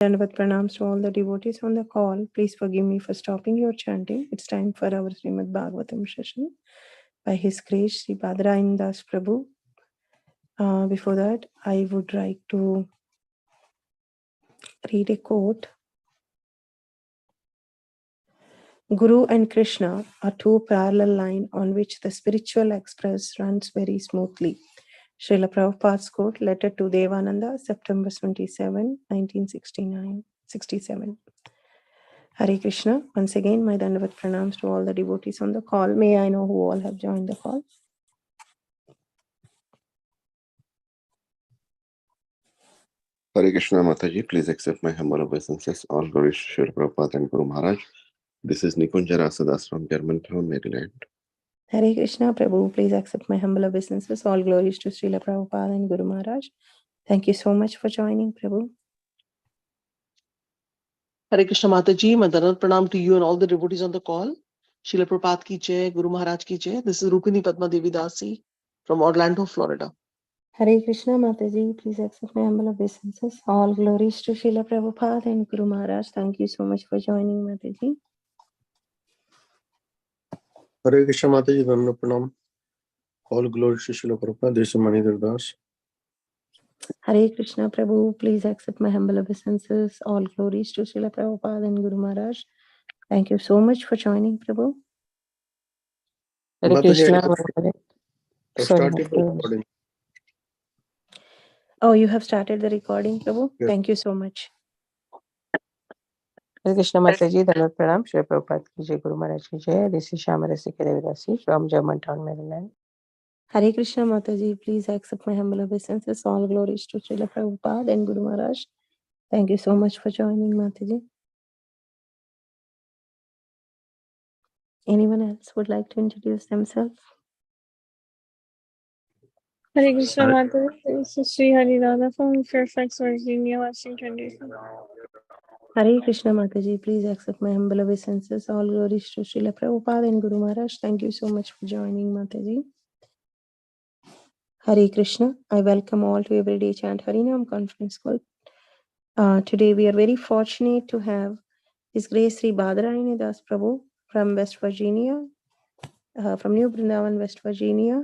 Dandavat pranams to all the devotees on the call. Please forgive me for stopping your chanting. It's time for our Srimad Bhagvatam session by His Grace Sri Badrayani Das Prabhu. Before that, I would like to read a quote. Guru and Krishna are two parallel lines on which the spiritual express runs very smoothly. Srila Prabhupada's quote, letter to Devananda, September 27, 1967. Hare Krishna. Once again, my Dandavat pranams to all the devotees on the call. May I know who all have joined the call? Hare Krishna Mataji, please accept my humble obeisances. All glories to Srila Prabhupada and Guru Maharaj. This is Nikunja Rasadas from Germantown, Maryland. Hare Krishna Prabhu, please accept my humble obeisances. All glories to Srila Prabhupada and Guru Maharaj. Thank you so much for joining, Prabhu. Hare Krishna Mataji, Dandavat pranam to you and all the devotees on the call. Srila Prabhupada ki jai, Guru Maharaj ki jai. This is Rukmini Padma Devi Dasi from Orlando, Florida. Hare Krishna Mataji, please accept my humble obeisances. All glories to Srila Prabhupada and Guru Maharaj. Thank you so much for joining, Mataji. Hare Krishna Mataji, Dandavat pranam. All glories to Srila Prabhupada. This is Manidhar Das. Hare Krishna Prabhu, please accept my humble obeisances. All glories to Srila Prabhupada and Guru Maharaj. Thank you so much for joining, Prabhu. Hare Mataji, Krishna. I've started the recording. Oh, you have started the recording, Prabhu? Yes. Thank you so much. Hare Krishna Mataji, Dandavat pranam, Srila Prabhupada ki jai, Guru Maharaj ki jai. This is Shamarasika Devidasi from Germantown, Maryland. Hare Krishna Mataji, please accept my humble obeisances. All glories to Srila Prabhupada and Guru Maharaj. Thank you so much for joining, Mataji. Anyone else would like to introduce themselves? Hare Krishna Mataji, this is Sri Haridada from Fairfax, Virginia, Washington DC. Hare Krishna Mataji, please accept my humble obeisances. All glories to Srila Prabhupada and Guru Maharaj. Thank you so much for joining, Mataji. Hare Krishna. I welcome all to Everyday Chant Harinam conference call. Today we are very fortunate to have His Grace Sri Badrayani Das Prabhu from West Virginia, from New Brindavan, West Virginia.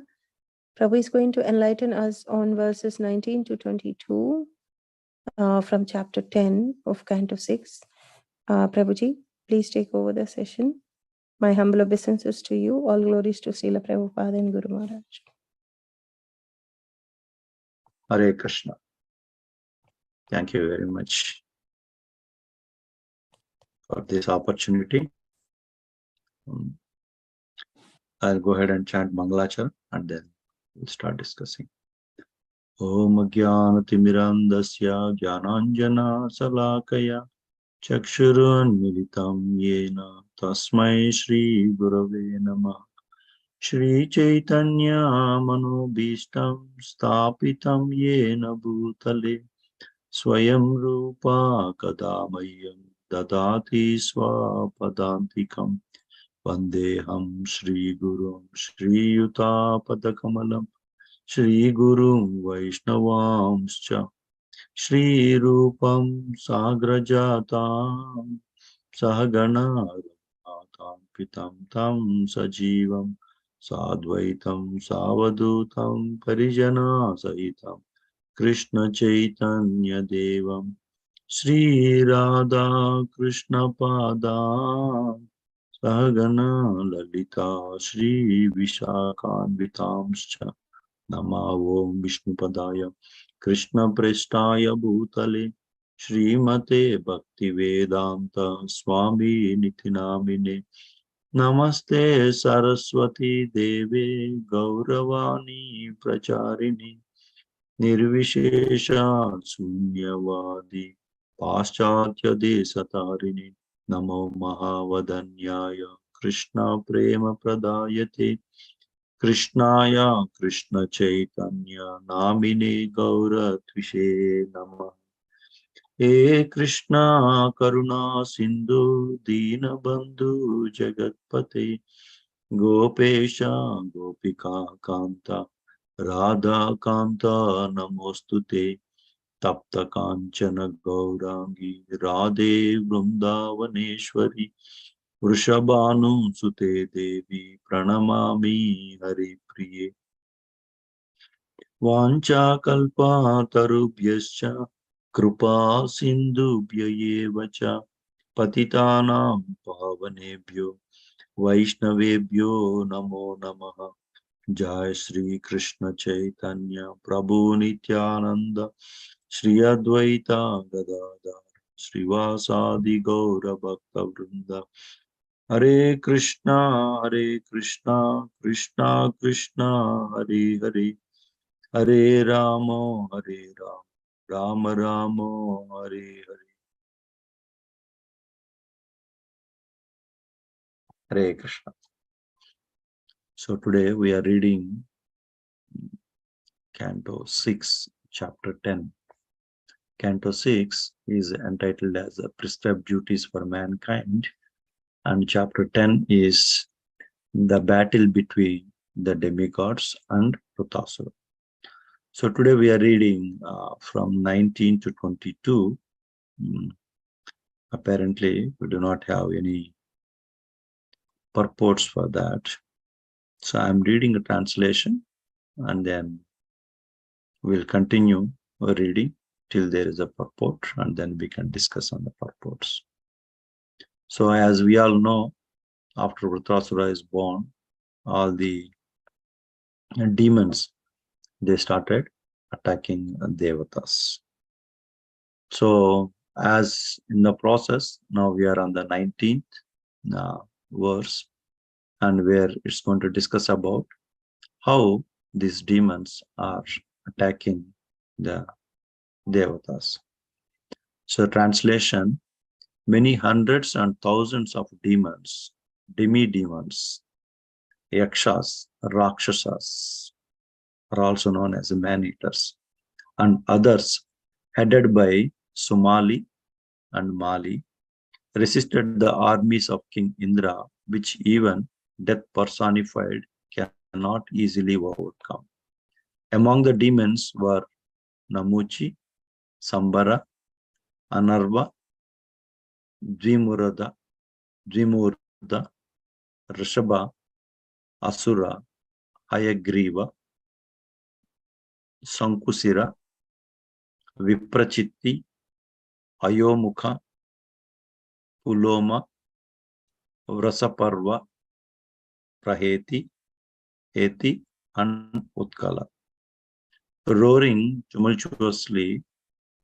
Prabhu is going to enlighten us on verses 19 to 22 from chapter 10 of Canto 6. Prabhuji, please take over the session. My humble obeisances to you. All glories to Srila Prabhupada and Guru Maharaj. Hare Krishna. Thank you very much for this opportunity. I'll go ahead and chant Mangalachar and then we'll start discussing. Om Jnanatimmirandasya Jnananjana Salakaya Chakshurun Militam Yena Tasmai Shri Gurave Namah Shri Chaitanya Manobhishtam Stapitam Yena Bhutale Swayam Rupa Kadamayam Dadati Swapadantikam Vandeham Shri Gurum Shri Yuta Padakamalam Shri Gurum Vaishnavamscha Shri Rupam Sagrajatam Sahagana Raghunatam Pitam Tam Sajivam Sadvaitam Savadutam Parijana Sahitam Krishna Chaitanya Devam Shri Radha Krishna Padam Sahagana Lalita Shri Vishakhanvitamscha Nama Om Vishnu Padaya Krishna Prestaya Bhutale Srimate Bhakti Vedanta Swami Nitinamine Namaste Saraswati Deve Gauravani Pracharini Nirvishesha Sunyavadi Paschatya Desatarini Namo Mahavadanyaya Krishna Prema Pradayate Krishnaya Krishna Chaitanya Namine Gaura Tvishe Namah He Krishna Karuna Sindhu Dina Bandhu Jagatpate Gopesha Gopika Kanta Radha Kanta Namostute Tapta Kanchana Gaurangi Radhe Vrindavaneshwari Vrishabhanu Sute Devi Pranamami Hari Priye Vancha Kalpa Tarubhyascha Krupa Sindhubhya Evacha Patitanam Pavanebhyo Vaishnavebhyo Namo Namaha Jai Shri Krishna Chaitanya Prabhu Nityananda Shri Advaita Gadadhar Srivasadi Gaura Bhakta Vrinda Hare Krishna Krishna Krishna Hare Hare Hare Rama Rama Rama Hare Hare. Hare Krishna. So today we are reading Canto 6, Chapter 10. Canto 6 is entitled as Prescribed Duties for Mankind, and Chapter 10 is the battle between the demigods and Vrutasura. So today we are reading from 19 to 22. Apparently, we do not have any purports for that. So I'm reading a translation, and then we'll continue reading till there is a purport, and then we can discuss on the purports. So as we all know, after Vrutasura is born, all the demons, they started attacking Devatas. So as in the process, now we are on the 19th verse, and where it's going to discuss about how these demons are attacking the Devatas. So translation, many hundreds and thousands of demons, demi-demons, yakshas, rakshasas, are also known as man-eaters, and others headed by Sumali and Mali, resisted the armies of King Indra, which even death personified cannot easily overcome. Among the demons were Namuchi, Sambara, Anarva, Dvimurda, Rishabha, Asura, Hayagriva, Sankusira, Viprachitti, Ayomukha, Uloma, Vrasaparva, Praheti, Heti, and Utkala. Roaring tumultuously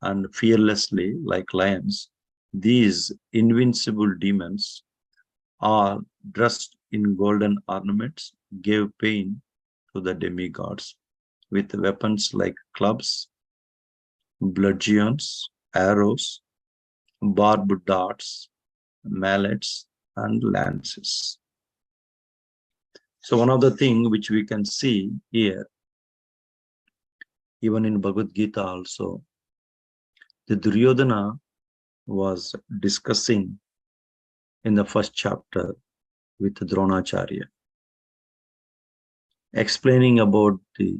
and fearlessly like lions, these invincible demons are dressed in golden ornaments, gave pain to the demigods with weapons like clubs, bludgeons, arrows, barbed darts, mallets, and lances. So one of the things which we can see here, even in Bhagavad Gita also, the Duryodhana was discussing in the first chapter with Dronacharya, explaining about the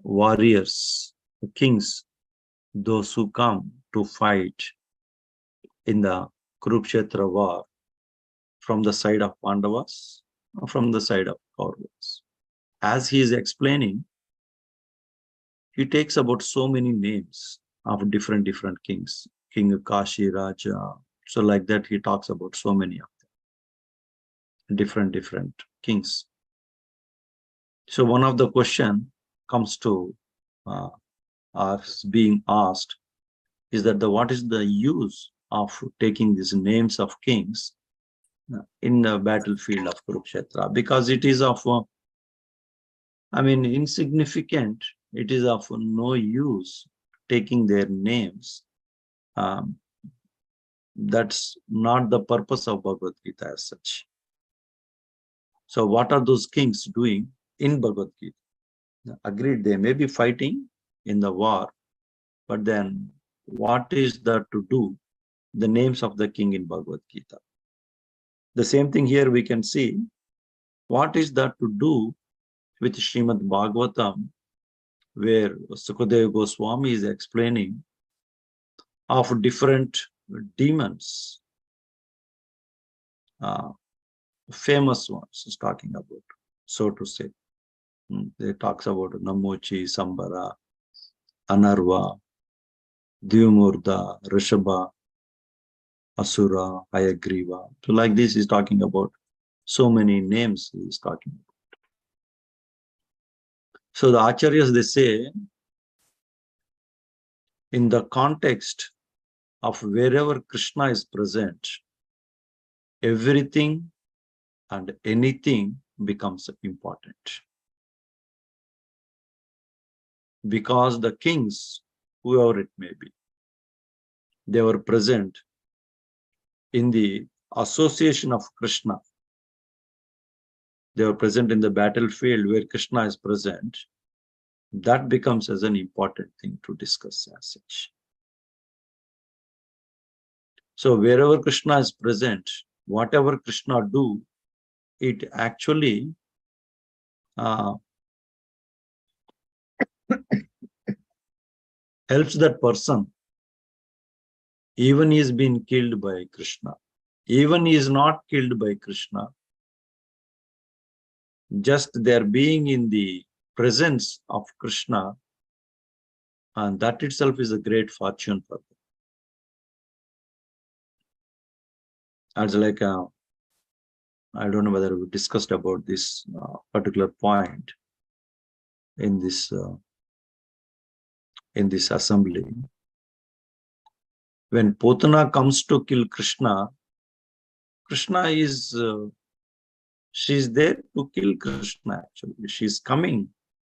warriors, the kings, those who come to fight in the Kurukshetra war from the side of Pandavas or from the side of Kauravas. As he is explaining, he takes about so many names of different kings, King Kashi, Raja. So like that, he talks about so many of them, different kings. So one of the question comes to us being asked is that what is the use of taking these names of kings in the battlefield of Kurukshetra? Because it is of, insignificant. It is of no use taking their names. That's not the purpose of Bhagavad Gita as such. So what are those kings doing in Bhagavad Gita? Agreed, they may be fighting in the war, but then what is that to do the names of the king in Bhagavad Gita? The same thing here we can see. What is that to do with Srimad Bhagvatam where Sukadeva Goswami is explaining of different demons, famous ones is talking about, so to say. They talks about Namochi, Sambara, Anarva, Dyumurda, Rishabha, Asura, Hayagriva. So like this is talking about so many names he is talking about. So the Acharyas, they say, in the context of wherever Krishna is present, everything and anything becomes important. Because the kings, whoever it may be, they were present in the association of Krishna. They were present in the battlefield where Krishna is present. That becomes as an important thing to discuss as such. So wherever Krishna is present, whatever Krishna do, it actually helps that person. Even he is being killed by Krishna. Even he is not killed by Krishna. Just their being in the presence of Krishna, and that itself is a great fortune for them. As like, I don't know whether we discussed about this particular point in this assembly. When Putana comes to kill Krishna, Krishna is, she's there to kill Krishna actually. She's coming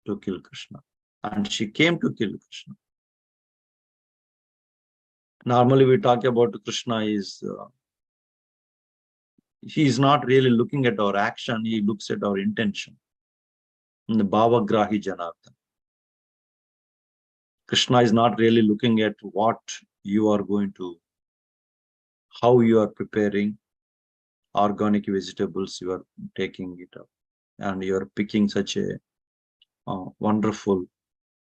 to kill Krishna. And she came to kill Krishna. Normally we talk about Krishna is, he is not really looking at our action, he looks at our intention. In the Bhavagrahi Janardhan. Krishna is not really looking at what you are going to, how you are preparing organic vegetables, you are taking it up. And you are picking such a wonderful,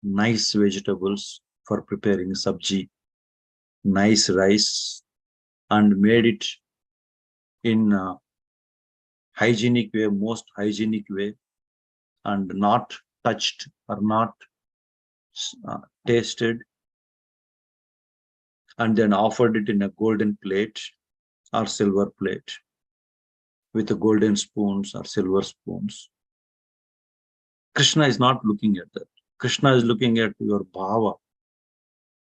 nice vegetables for preparing sabji, nice rice, and made it in hygienic way, most hygienic way, and not touched or not tasted, and then offered it in a golden plate or silver plate with the golden spoons or silver spoons. Krishna is not looking at that. Krishna is looking at your bhava,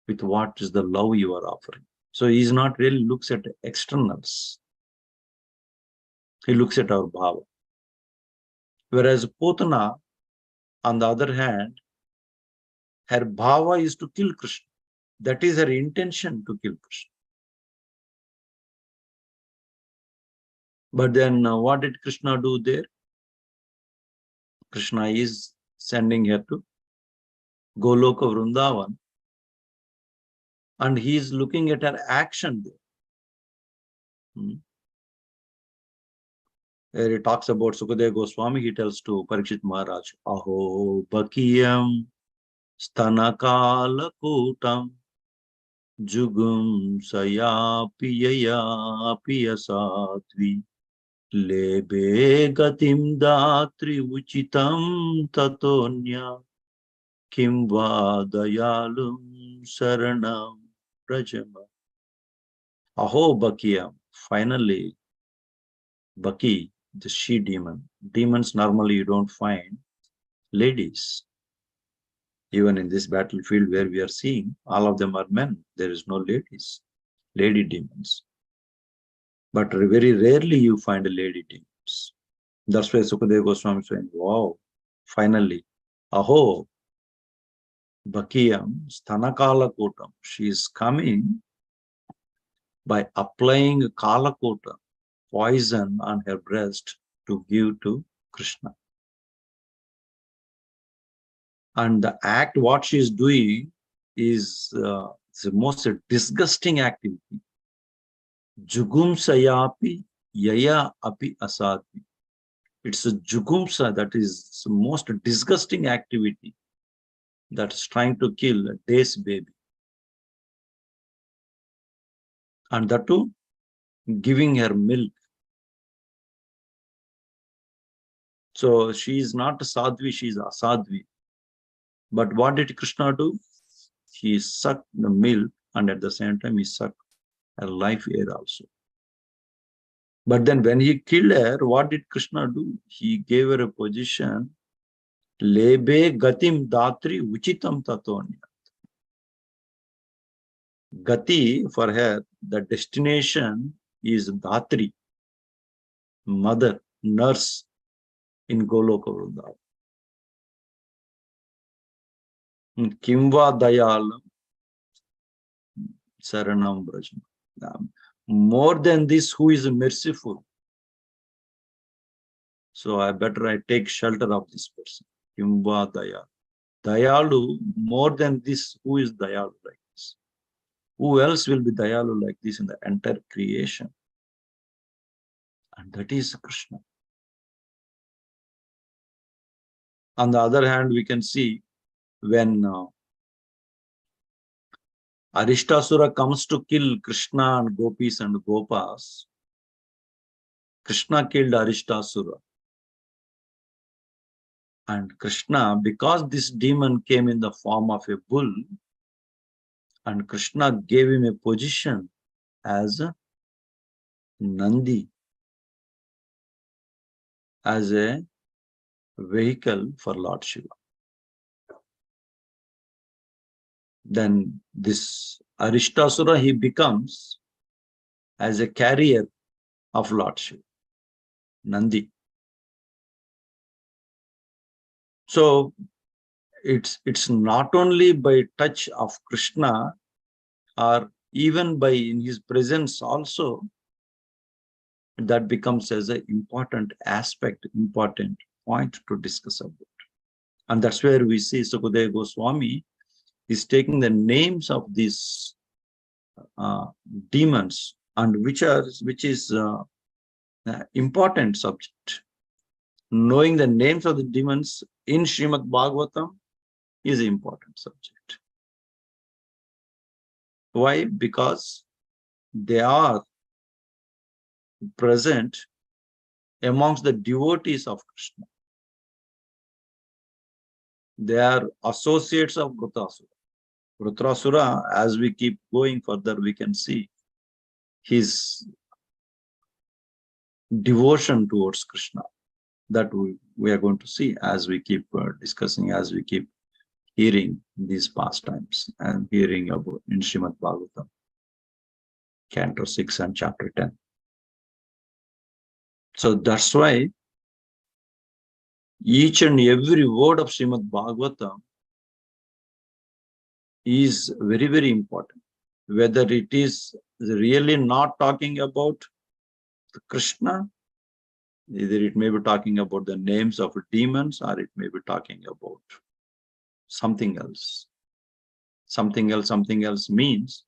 with what is the love you are offering. So he is not really looks at externals. He looks at our bhava. Whereas Putana, on the other hand, her bhava is to kill Krishna. That is her intention, to kill Krishna. But then what did Krishna do there? Krishna is sending her to Goloka Vrindavan, and he is looking at her action there. Where he talks about Sukadeva Goswami, he tells to Parikshit Maharaj, Aho Bakiyam Stanakala Kutam Jugum Saya Piyaya Piyasadvi Lebe Gatim Datri Uchitam Tatonya Kim Vadayalum Saranam Rajama. Aho Bakiyam, finally, Baki, the she demon. Demons normally you don't find ladies. Even in this battlefield where we are seeing, all of them are men. There is no ladies, lady demons. But very rarely you find a lady demons. That's why Sukadeva Goswami is saying, wow, finally, Aho, Bakiyam, Stanakala Kotam. She is coming by applying Kalakota, poison on her breast to give to Krishna. And the act, what she is doing is the most disgusting activity. Jugumsayapi yaya api asati. It's a jugumsa, that is the most disgusting activity. that's trying to kill a day's baby. And that too, giving her milk. So she is not a sadhvi, she is a asadhvi. But what did Krishna do? He sucked the milk, and at the same time he sucked her life air also. But then when he killed her, what did Krishna do? He gave her a position, lebe gatim datri uchitam tatonya. Gati, for her, the destination is Dhatri, mother, nurse in Goloka Vrindavan. Kimva dayalam saranam brajam. More than this, who is merciful? So I take shelter of this person. Kimva dayal. Dayalu, more than this, who is dayalu like this? Who else will be dayalu like this in the entire creation? And that is Krishna. On the other hand, we can see when Arishtasura comes to kill Krishna and Gopis and Gopas, Krishna killed Arishtasura. And Krishna, because this demon came in the form of a bull, and Krishna gave him a position as a Nandi, as a vehicle for Lord Shiva. Then this Arishtasura, he becomes as a carrier of Lord Shiva, Nandi. So it's not only by touch of Krishna, or even by in his presence also, that becomes as an important aspect, important point to discuss about. And that's where we see Sukadeva Goswami is taking the names of these demons, and which is important subject. Knowing the names of the demons in Srimad Bhagvatam is an important subject. Why? Because they are present amongst the devotees of Krishna. They are associates of Vritrasura. Vritrasura, as we keep going further, we can see his devotion towards Krishna. That we are going to see as we keep discussing, as we keep hearing these pastimes and hearing about in Srimad Bhagavatam, Canto 6 and Chapter 10. So that's why each and every word of Srimad Bhagavatam is very, very important. Whether it is really not talking about Krishna, either it may be talking about the names of demons, or it may be talking about something else. Something else means,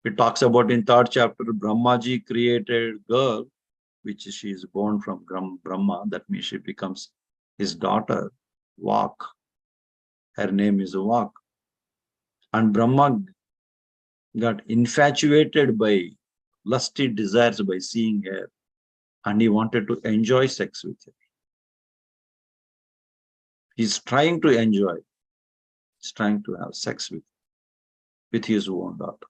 it talks about in 3rd chapter, Brahmaji created girl, which she is born from Brahma, that means she becomes his daughter, Vak. Her name is Vak. And Brahma got infatuated by lusty desires by seeing her, and he wanted to enjoy sex with her. He's trying to enjoy, he's trying to have sex with his own daughter.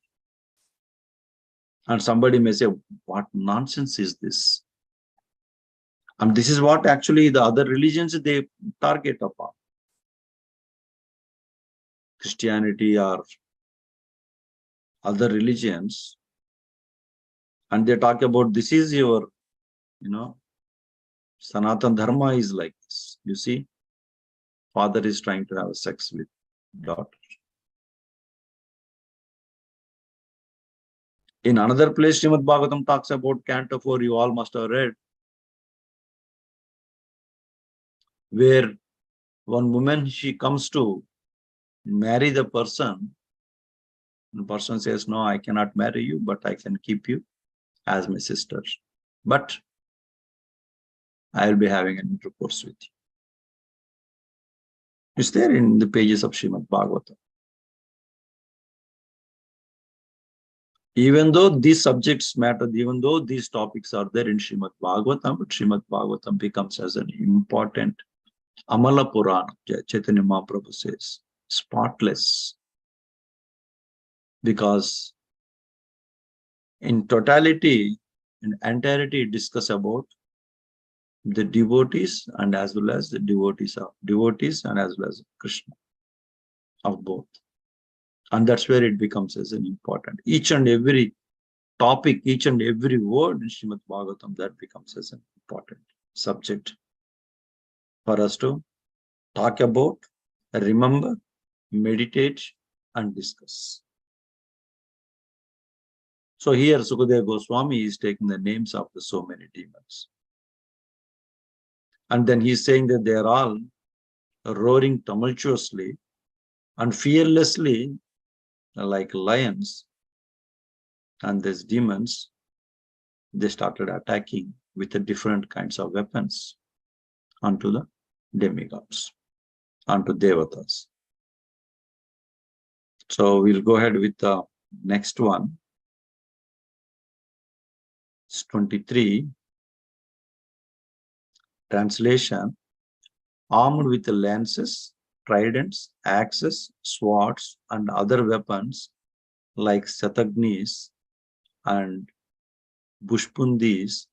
And somebody may say, what nonsense is this? And this is what actually the other religions they target upon. Christianity or other religions, and they talk about this is your, Sanatana Dharma is like this. You see, father is trying to have sex with daughter. In another place, Srimad Bhagavatam talks about Canto 4, you all must have read, where one woman, she comes to marry the person. The person says, no, I cannot marry you, but I can keep you as my sister. But I will be having an intercourse with you. It's there in the pages of Srimad Bhagavatam. Even though these subjects matter, even though these topics are there in Srimad Bhagavatam, but Srimad Bhagavatam becomes as an important Amala Purana, Chaitanya Mahaprabhu says, spotless, because in totality, in entirety, discuss about the devotees and as well as the devotees and as well as Krishna, of both. And that's where it becomes as an important. Each and every topic, each and every word in Srimad Bhagavatam, that becomes as an important subject for us to talk about, remember, meditate, and discuss. So here Sukadeva Goswami is taking the names of the so many demons. And then he's saying that they are all roaring tumultuously and fearlessly like lions. And these demons, they started attacking with the different kinds of weapons onto the demigods, onto devatas. So we'll go ahead with the next one. It's 23. Translation: armed with lances, tridents, axes, swords, and other weapons like Satagnis and Bushpundis,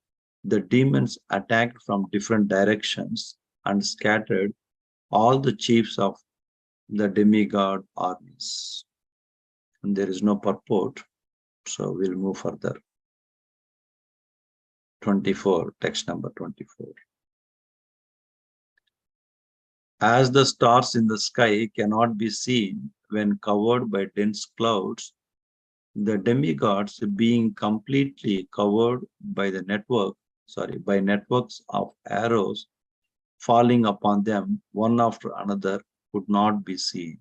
the demons attacked from different directions and scattered all the chiefs of the demigod armies. And there is no purport, so we'll move further. 24, text number 24. As the stars in the sky cannot be seen when covered by dense clouds, the demigods, being completely covered by the networks of arrows falling upon them one after another, could not be seen.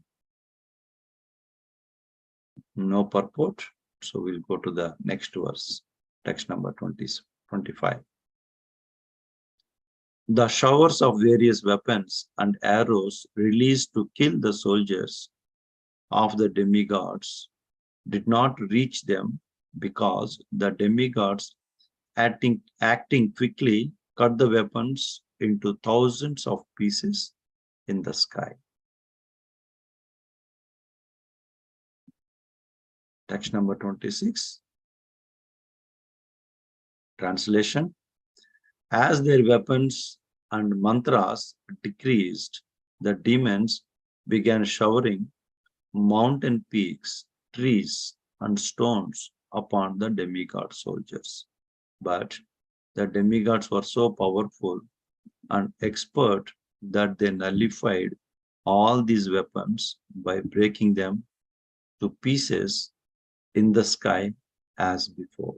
No purport. So we'll go to the next verse, text number 25. The showers of various weapons and arrows released to kill the soldiers of the demigods did not reach them, because the demigods, acting quickly, cut the weapons into thousands of pieces in the sky. Text number 26. Translation: as their weapons and mantras decreased, the demons began showering mountain peaks, trees, and stones upon the demigod soldiers. But the demigods were so powerful and expert that they nullified all these weapons by breaking them to pieces in the sky as before.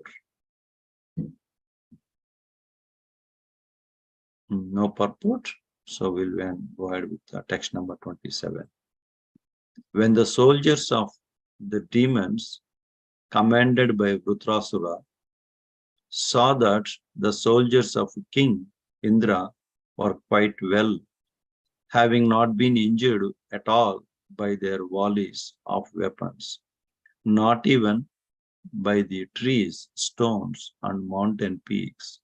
No purport, so we'll go ahead with text number 27. When the soldiers of the demons, commanded by Vrutrasura, saw that the soldiers of King Indra were quite well, having not been injured at all by their volleys of weapons, not even by the trees, stones, and mountain peaks,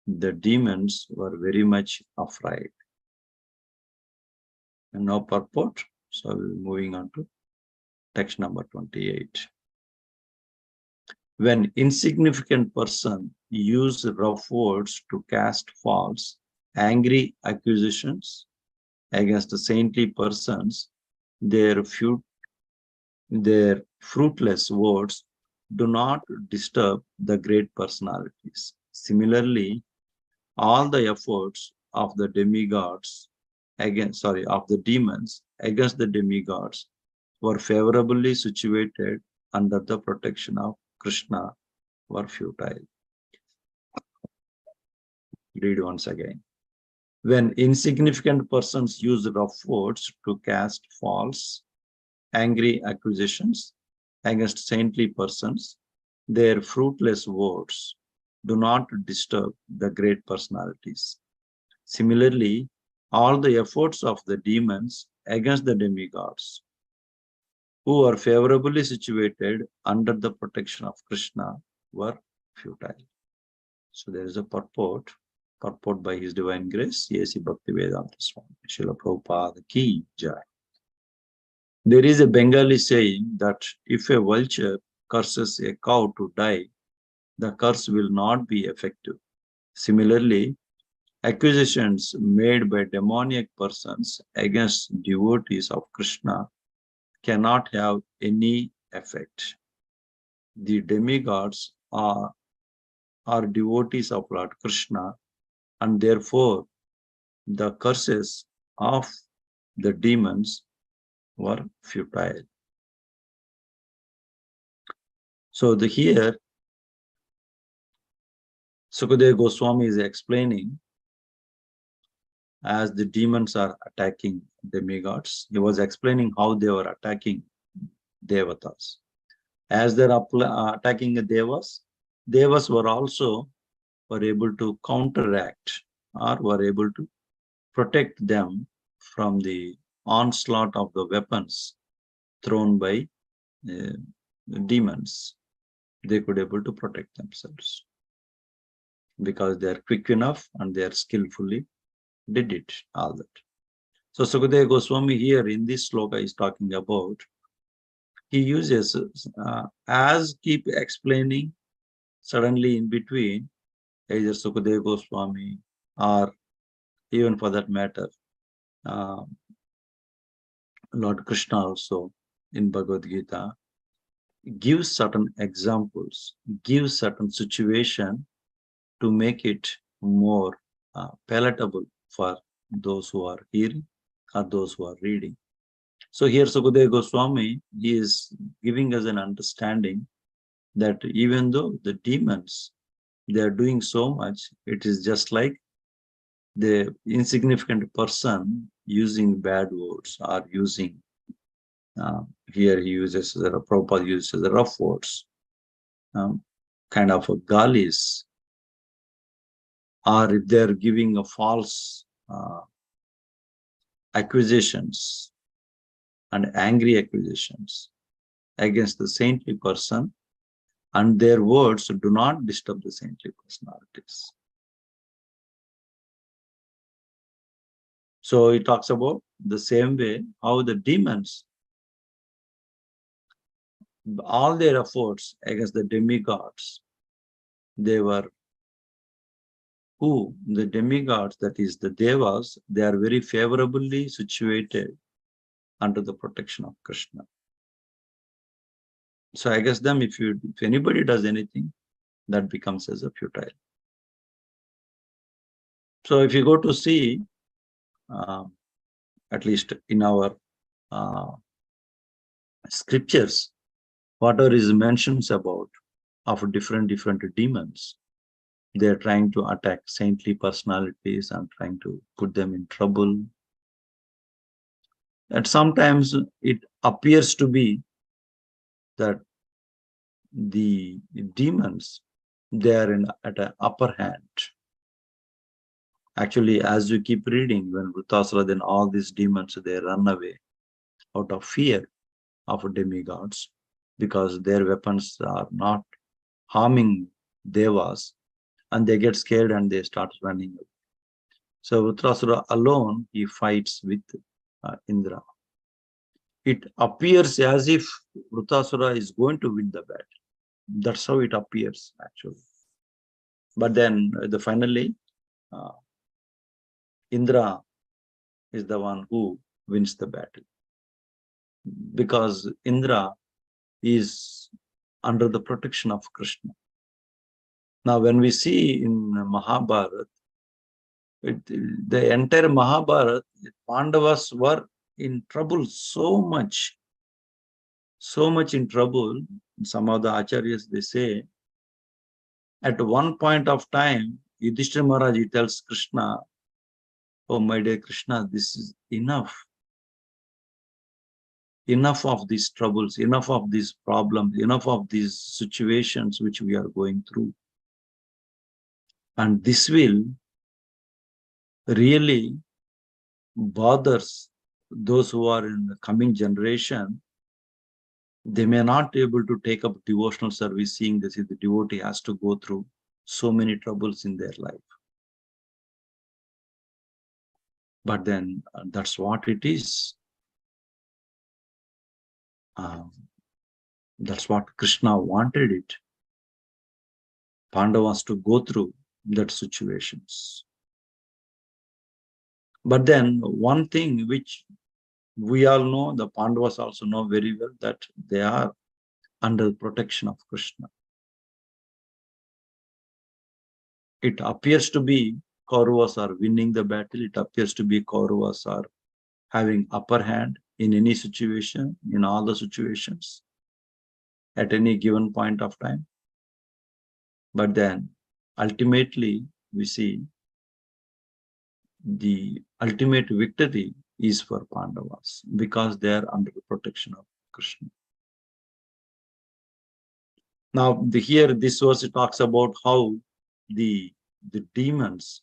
the demons were very much afraid. And no purport, so we're moving on to text number 28. When insignificant person use rough words to cast false, angry accusations against the saintly persons, their fruitless words do not disturb the great personalities. Similarly, all the efforts of the demons against the demigods were favorably situated under the protection of Krishna were futile. Read once again. When insignificant persons use rough words to cast false, angry accusations against saintly persons, their fruitless words do not disturb the great personalities. Similarly, all the efforts of the demons against the demigods who are favorably situated under the protection of Krishna were futile. So there is a purport by His Divine Grace, A.C. Bhaktivedanta Swami, Srila Prabhupada Ki Jai. There is a Bengali saying that if a vulture curses a cow to die, the curse will not be effective. Similarly, accusations made by demoniac persons against devotees of Krishna cannot have any effect. The demigods are devotees of Lord Krishna, and therefore the curses of the demons were futile. So here Sukadeva Goswami is explaining, as the demons are attacking demigods, he was explaining how they were attacking devatas. As they're attacking the devas were also able to counteract or were able to protect them from the onslaught of the weapons thrown by demons. They could able to protect themselves because they are quick enough and they are skillfully did it, all that. So Sukadeva Goswami here in this sloka is talking about, he uses, as keep explaining, suddenly in between, either Sukadeva Goswami or even for that matter, Lord Krishna also in Bhagavad Gita gives certain examples, gives certain situation to make it more palatable for those who are hearing or those who are reading. So here Sukadeva Goswami is giving us an understanding that even though the demons, they are doing so much, it is just like the insignificant person using bad words or using, here he uses, Prabhupada uses the rough words, kind of a galis, or if they're giving a false accusations and angry accusations against the saintly person, and their words do not disturb the saintly personalities. So he talks about the same way how the demons, all their efforts against the demigods, they were who? The demigods, that is the devas, they are very favorably situated under the protection of Krishna. So I guess them, if anybody does anything, that becomes as a futile. So if you go to see, at least in our scriptures, whatever is mentions about of different demons, they are trying to attack saintly personalities and trying to put them in trouble. And sometimes it appears to be that the demons, they are at an upper hand. Actually, as you keep reading, when Vritasura, then all these demons, they run away out of fear of demigods, because their weapons are not harming devas, and they get scared and they start running away. So Vritasura alone, he fights with Indra. It appears as if Vritasura is going to win the battle. That's how it appears, actually. But then finally, Indra is the one who wins the battle, because Indra is under the protection of Krishna. Now, when we see in Mahabharata, the entire Mahabharata, Pandavas were in trouble so much in trouble. Some of the acharyas, they say, at one point of time, Yudhishthira Maharaj, he tells Krishna, "Oh, my dear Krishna, this is enough. Enough of these troubles, enough of these problems, enough of these situations which we are going through. And this will really bothers those who are in the coming generation, they may not be able to take up devotional service, seeing this if the devotee has to go through so many troubles in their life. But then that's what it is. That's what Krishna wanted it. Pandavas to go through that situations. But then one thing which we all know, the Pandavas also know very well, that they are under the protection of Krishna. It appears to be Kauravas are winning the battle. It appears to be Kauravas are having upper hand in any situation, in all the situations, at any given point of time. But then ultimately we see the ultimate victory is for Pandavas because they are under the protection of Krishna. Now here this verse talks about how the demons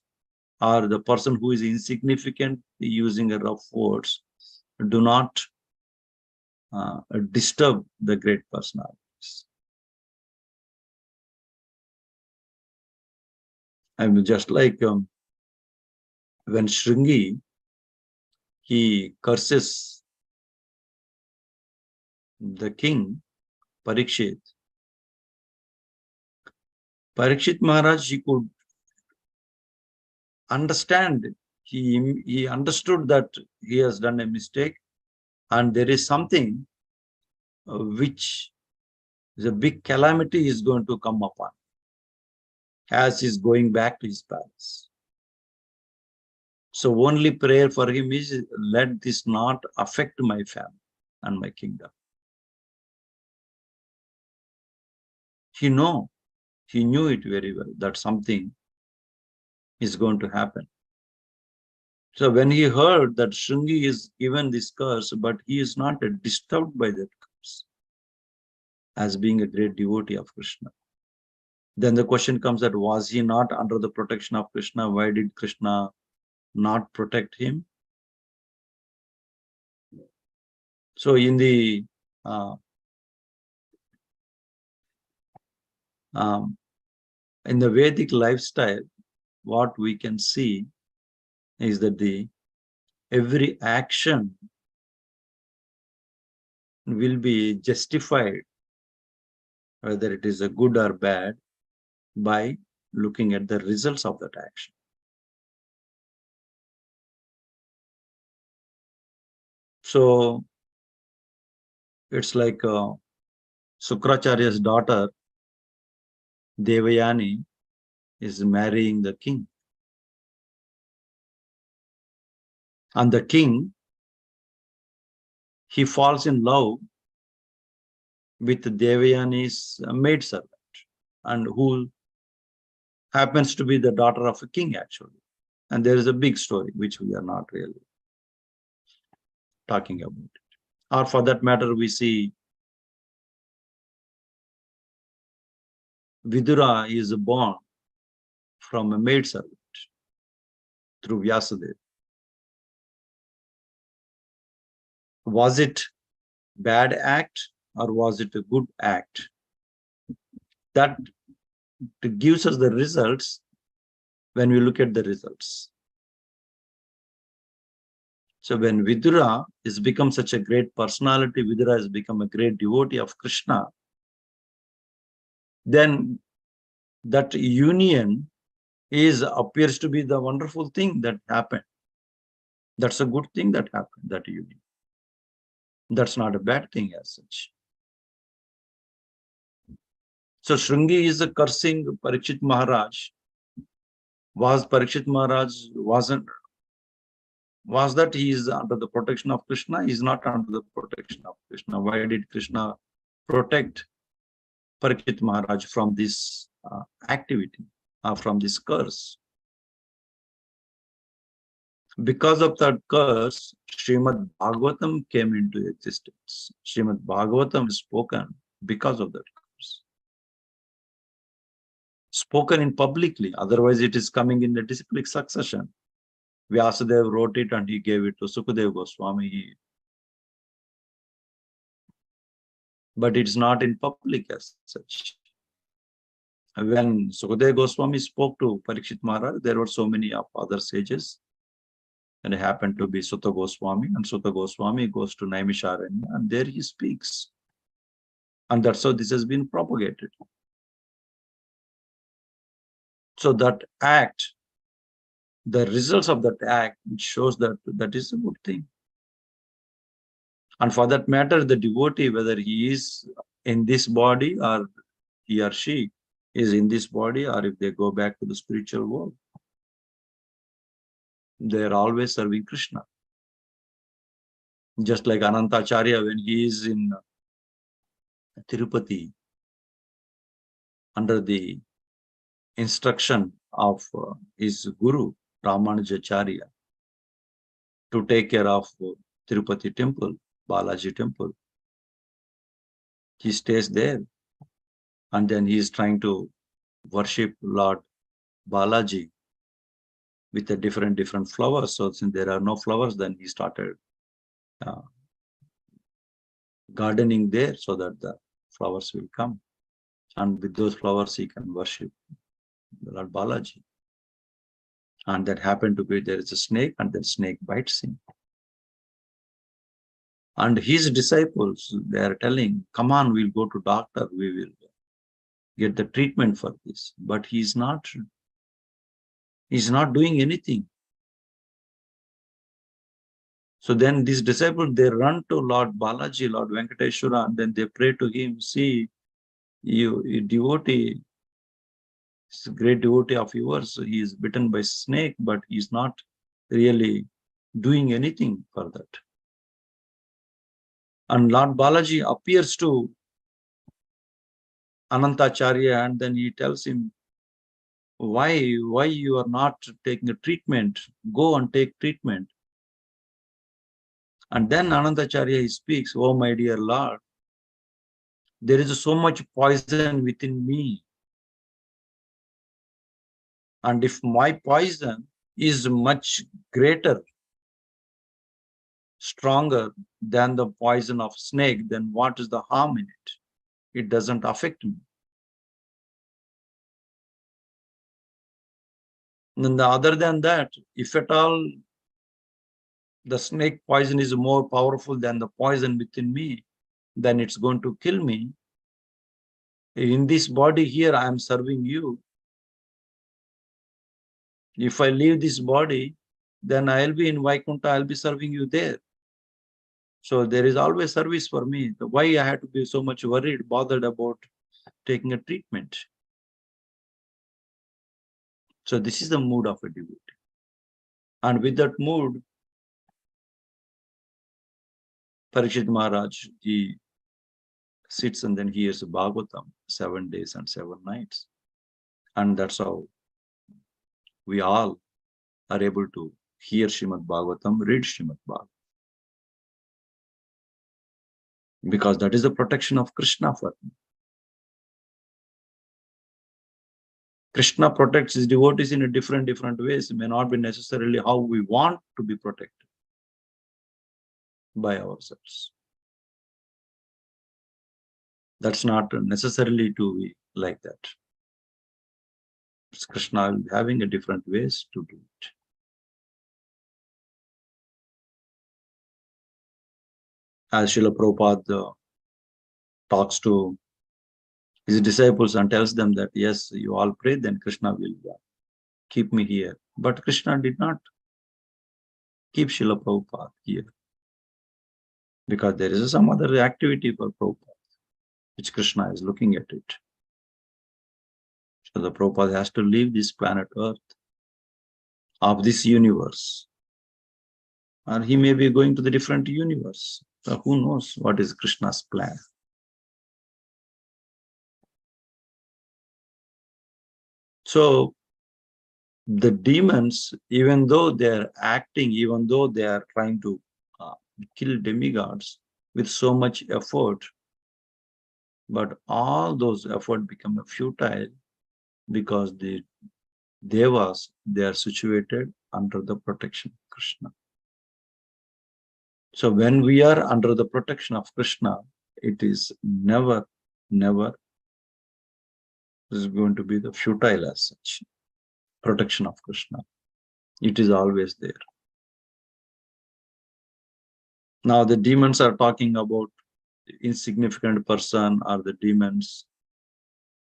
or the person who is insignificant using a rough words do not disturb the great personalities. And just like when Shringi, he curses the king, Parikshit. Parikshit Maharaj, he could understand, he understood that he has done a mistake and there is something which is a big calamity is going to come upon as he's going back to his palace. So only prayer for him is, let this not affect my family and my kingdom. He knew it very well that something is going to happen. So when he heard that Shringi is given this curse, but he is not disturbed by that curse as being a great devotee of Krishna. Then the question comes that was he not under the protection of Krishna? Why did Krishna not protect him? So in the Vedic lifestyle, what we can see is that every action will be justified, whether it is a good or bad, by looking at the results of that action. So it's like Sukracharya's daughter, Devayani, is marrying the king. And the king, he falls in love with Devayani's maidservant, and who happens to be the daughter of a king actually. And there is a big story which we are not really talking about it. Or for that matter, we see Vidura is born from a maidservant through Vyasadeva. Was it bad act or was it a good act? That gives us the results when we look at the results. So when Vidura has become such a great personality, Vidura has become a great devotee of Krishna, then that union appears to be the wonderful thing that happened. That's a good thing that happened, that union. That's not a bad thing as such. So Shringi is cursing Parikshit Maharaj. Was Parikshit Maharaj was that he is under the protection of Krishna? He is not under the protection of Krishna. Why did Krishna protect Parikshit Maharaj from this activity, from this curse? Because of that curse, Srimad Bhagvatam came into existence. Srimad Bhagvatam is spoken because of that curse. Spoken in publicly, otherwise it is coming in the disciplic succession. Vyasadeva wrote it and he gave it to Sukadeva Goswami. But it's not in public as such. When Sukadeva Goswami spoke to Parikshit Maharaj, there were so many other sages, and it happened to be Sutta Goswami, and Sutta Goswami goes to Naimisharanya, and there he speaks. And that's how this has been propagated. So that act, the results of that act, which shows that that is a good thing. And for that matter, the devotee, whether he is in this body or he or she is in this body, or if they go back to the spiritual world, they are always serving Krishna. Just like Anantacharya, when he is in Tirupati, under the instruction of his guru, Ramanujacharya, to take care of Tirupati temple, Balaji temple. He stays there, and then he is trying to worship Lord Balaji with the different flowers. So since there are no flowers, then he started gardening there so that the flowers will come. And with those flowers, he can worship Lord Balaji. And that happened to be, there is a snake, and that snake bites him. And his disciples, they are telling, come on, we'll go to doctor, we will get the treatment for this. But he's not doing anything. So then these disciples, they run to Lord Balaji, Lord Venkateshwara, and then they pray to him, see, you devotee, is a great devotee of yours, he is bitten by snake, but he's not really doing anything for that. And Lord Balaji appears to Anantacharya, and then he tells him, why you are not taking a treatment? Go and take treatment. And then Anantacharya, he speaks, oh my dear Lord, there is so much poison within me. And if my poison is much greater, stronger than the poison of snake, then what is the harm in it? It doesn't affect me. And other than that, if at all the snake poison is more powerful than the poison within me, then it's going to kill me. In this body here, I am serving you. If I leave this body, then I'll be in Vaikuntha, I'll be serving you there. So there is always service for me. Why I had to be so much worried, bothered about taking a treatment? So this is the mood of a devotee. And with that mood, Parikshit Maharaj, he sits and then hears Bhagvatam 7 days and 7 nights. And that's how we all are able to hear Srimad Bhagavatam, read Srimad Bhagavatam. Because that is the protection of Krishna for me. Krishna protects his devotees in a different ways. It may not be necessarily how we want to be protected by ourselves. That's not necessarily to be like that. It's Krishna having a different ways to do it. As Srila Prabhupada talks to his disciples and tells them that, yes, you all pray, then Krishna will keep me here. But Krishna did not keep Srila Prabhupada here, because there is some other activity for Prabhupada, which Krishna is looking at it. So the Prabhupada has to leave this planet Earth, of this universe. Or he may be going to the different universe. So who knows what is Krishna's plan? So the demons, even though they are acting, even though they are trying to kill demigods with so much effort, but all those efforts become futile, because the Devas, they are situated under the protection of Krishna. So when we are under the protection of Krishna, it is never is going to be the futile as such. Protection of Krishna. It is always there. Now the demons are talking about insignificant person, or the demons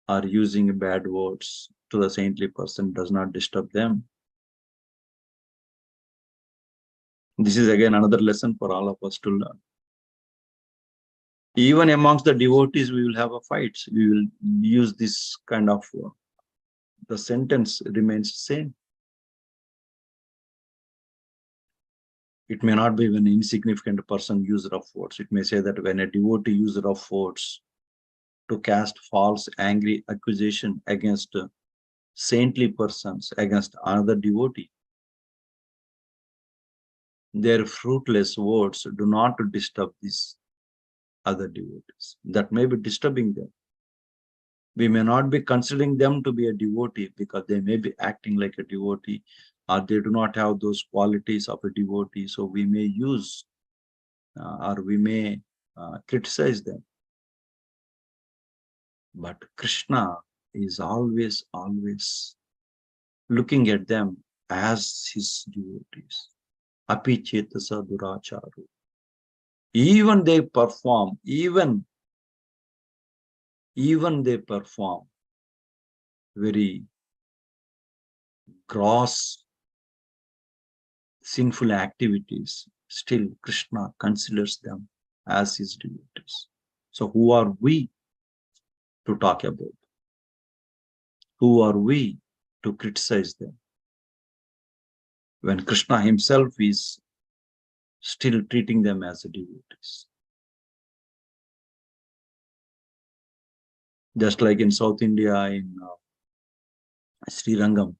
are using bad words to the saintly person, does not disturb them. This is again another lesson for all of us to learn. Even amongst the devotees, we will have a fights. We will use this kind of, the sentence remains same. It may not be when an insignificant person use rough words. It may say that when a devotee use rough words to cast false, angry accusation against saintly persons, against another devotee, their fruitless words do not disturb these other devotees. That may be disturbing them. We may not be considering them to be a devotee because they may be acting like a devotee, or they do not have those qualities of a devotee. So we may use or we may criticize them. But Krishna is always looking at them as his devotees. Api chetasa duracharu. Even they perform, even they perform very gross sinful activities, still Krishna considers them as his devotees. So who are we to talk about? Who are we to criticize them? When Krishna himself is still treating them as devotees. Just like in South India, in Sri Rangam,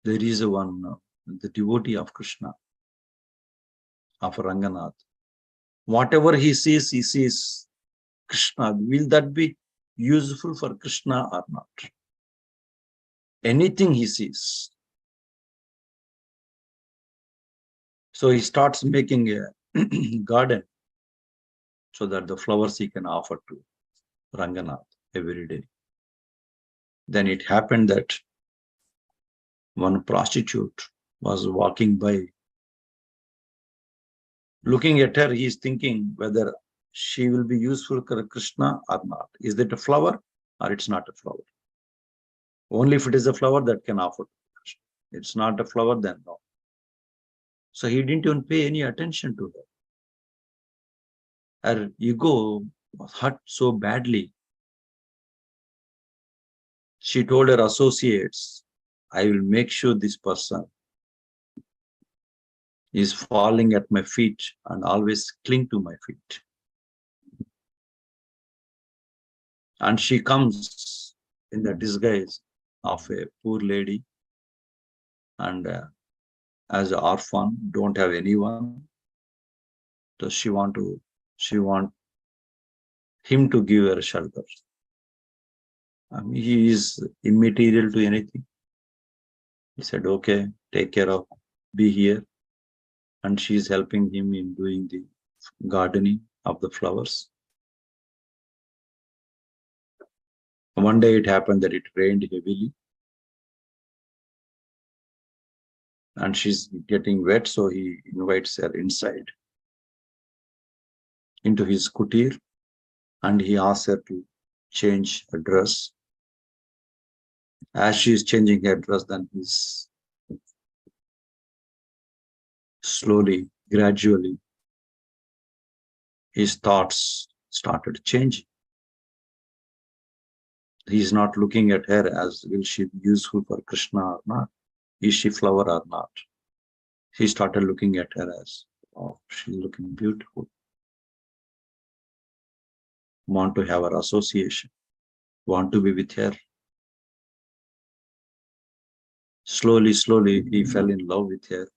there is one, the devotee of Krishna, of Ranganath. Whatever he sees Krishna. Will that be useful for Krishna or not? Anything he sees. So he starts making a garden so that the flowers he can offer to Ranganath every day. Then it happened that one prostitute was walking by. Looking at her, he is thinking whether she will be useful for Krishna or not. Is it a flower or it's not a flower? Only if it is a flower that can offer to Krishna. It's not a flower, then no. So he didn't even pay any attention to her. Her ego was hurt so badly. She told her associates, I will make sure this person is falling at my feet and always cling to my feet. And she comes in the disguise of a poor lady and as an orphan, don't have anyone. So she want him to give her shelter. He is immaterial to anything. He said, okay, take care of, be here. And she is helping him in doing the gardening of the flowers. One day it happened that it rained heavily. And she's getting wet, so he invites her inside into his kutir, and he asks her to change her dress. As she is changing her dress, then he's slowly, gradually, his thoughts started changing. He's not looking at her as will she be useful for Krishna or not? Is she flower or not? He started looking at her as, oh, she's looking beautiful. Want to have her association, want to be with her. Slowly, he fell in love with her.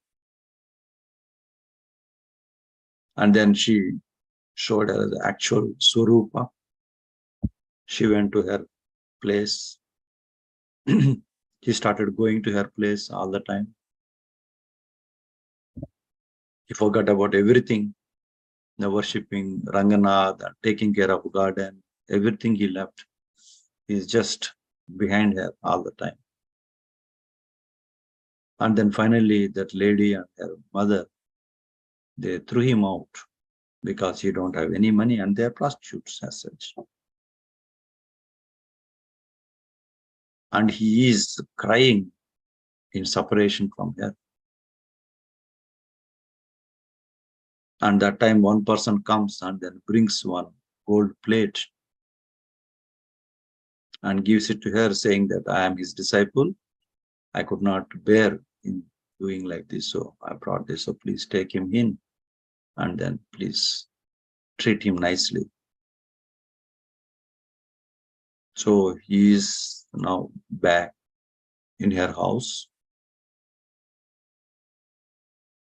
And then she showed her the actual Swarupa. She went to her place. He started going to her place all the time. He forgot about everything, the worshipping Ranganath, taking care of garden, everything he left. He's just behind her all the time. And then finally, that lady and her mother, they threw him out because he don't have any money, and they are prostitutes as such. And he is crying in separation from her. And that time one person comes and then brings one gold plate and gives it to her, saying that I am his disciple. I could not bear him doing like this, so I brought this. So please take him in and then please treat him nicely. So he is now back in her house.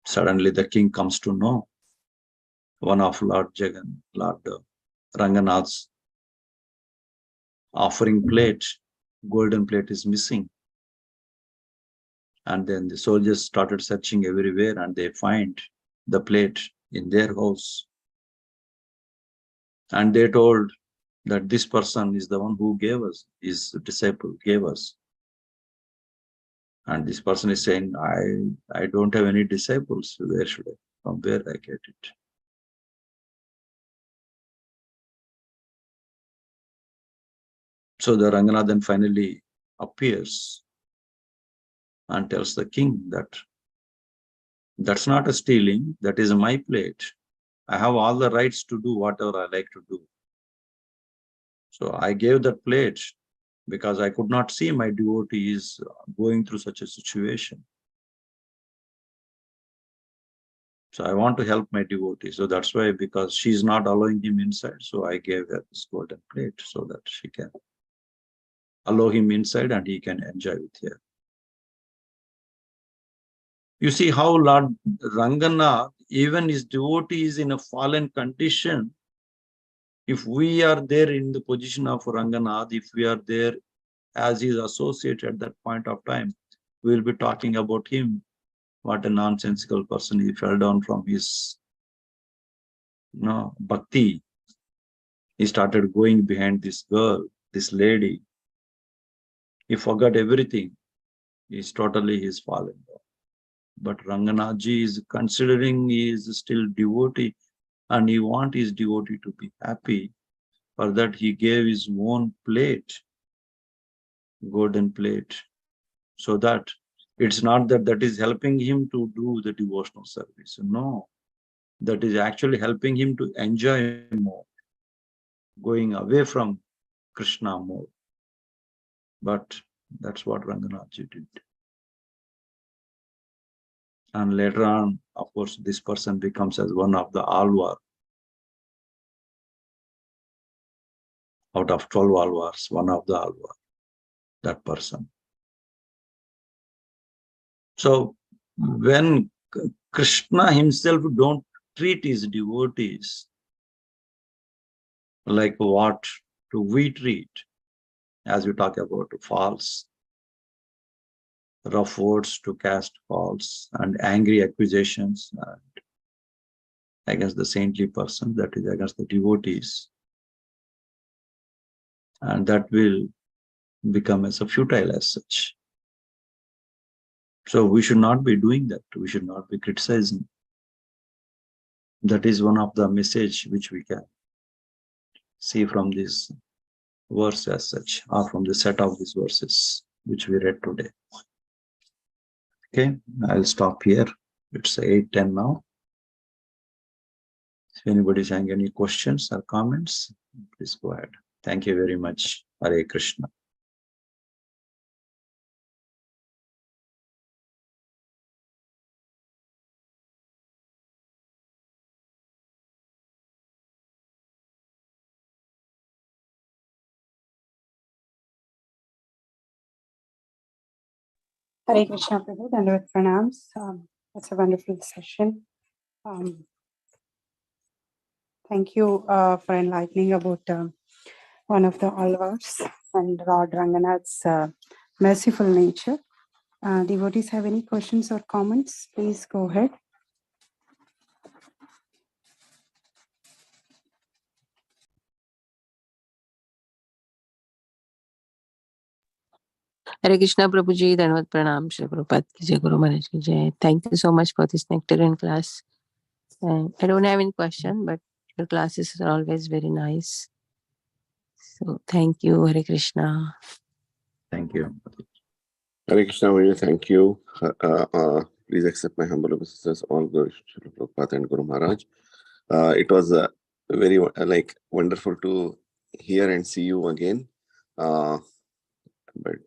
Suddenly the king comes to know one of Lord Ranganath's offering plate, golden plate is missing. And then the soldiers started searching everywhere and they find the plate in their house. And they told that this person is the one who gave us, his disciple gave us. And this person is saying, I don't have any disciples. Where should I, from where I get it? So the Ranganath then finally appears and tells the king that that's not a stealing, that is my plate. I have all the rights to do whatever I like to do. So I gave that plate because I could not see my devotees going through such a situation. So I want to help my devotee. So that's why, because she's not allowing him inside, so I gave her this golden plate so that she can allow him inside and he can enjoy with her. You see how Lord Ranganath, even his devotee is in a fallen condition. If we are there in the position of Ranganath, if we are there as his associate at that point of time, we will be talking about him. What a nonsensical person. He fell down from his bhakti. He started going behind this girl, this lady. He forgot everything. He's fallen down. But Ranganathji is considering he is still devotee and he wants his devotee to be happy. For that he gave his own plate, golden plate, so that it's not that is helping him to do the devotional service. No, that is actually helping him to enjoy more, going away from Krishna more. But that's what Ranganathji did. And later on, of course, this person becomes as one of the Alvar. Out of 12 Alvars, one of the Alvar, that person. So when Krishna himself don't treat his devotees like what do we treat, as we talk about false, rough words to cast false and angry accusations against the saintly person, that is against the devotees, and that will become as a futile as such. So we should not be doing that. We should not be criticizing. That is one of the message which we can see from this verse as such, or from the set of these verses which we read today. Okay, I'll stop here. It's 8:10 now. If anybody is having any questions or comments, please go ahead. Thank you very much. Hare Krishna. Hare Krishna, Prabhu. Dandavat pranams. That's a wonderful session. Thank you for enlightening about one of the Alvars and Lord Ranganath's merciful nature. Devotees have any questions or comments? Please go ahead. Hare Krishna Prabhuji, Dandavat Pranam, Shri Prabhupada ki jai, Guru Maharaj ki jai. Thank you so much for this nectarian class. I don't have any question, but your classes are always very nice. So thank you, Hare Krishna. Thank you. Hare Krishna, Maria, thank you. Please accept my humble obeisances, all glory to Srila Prabhupada and Guru Maharaj. It was very wonderful to hear and see you again. But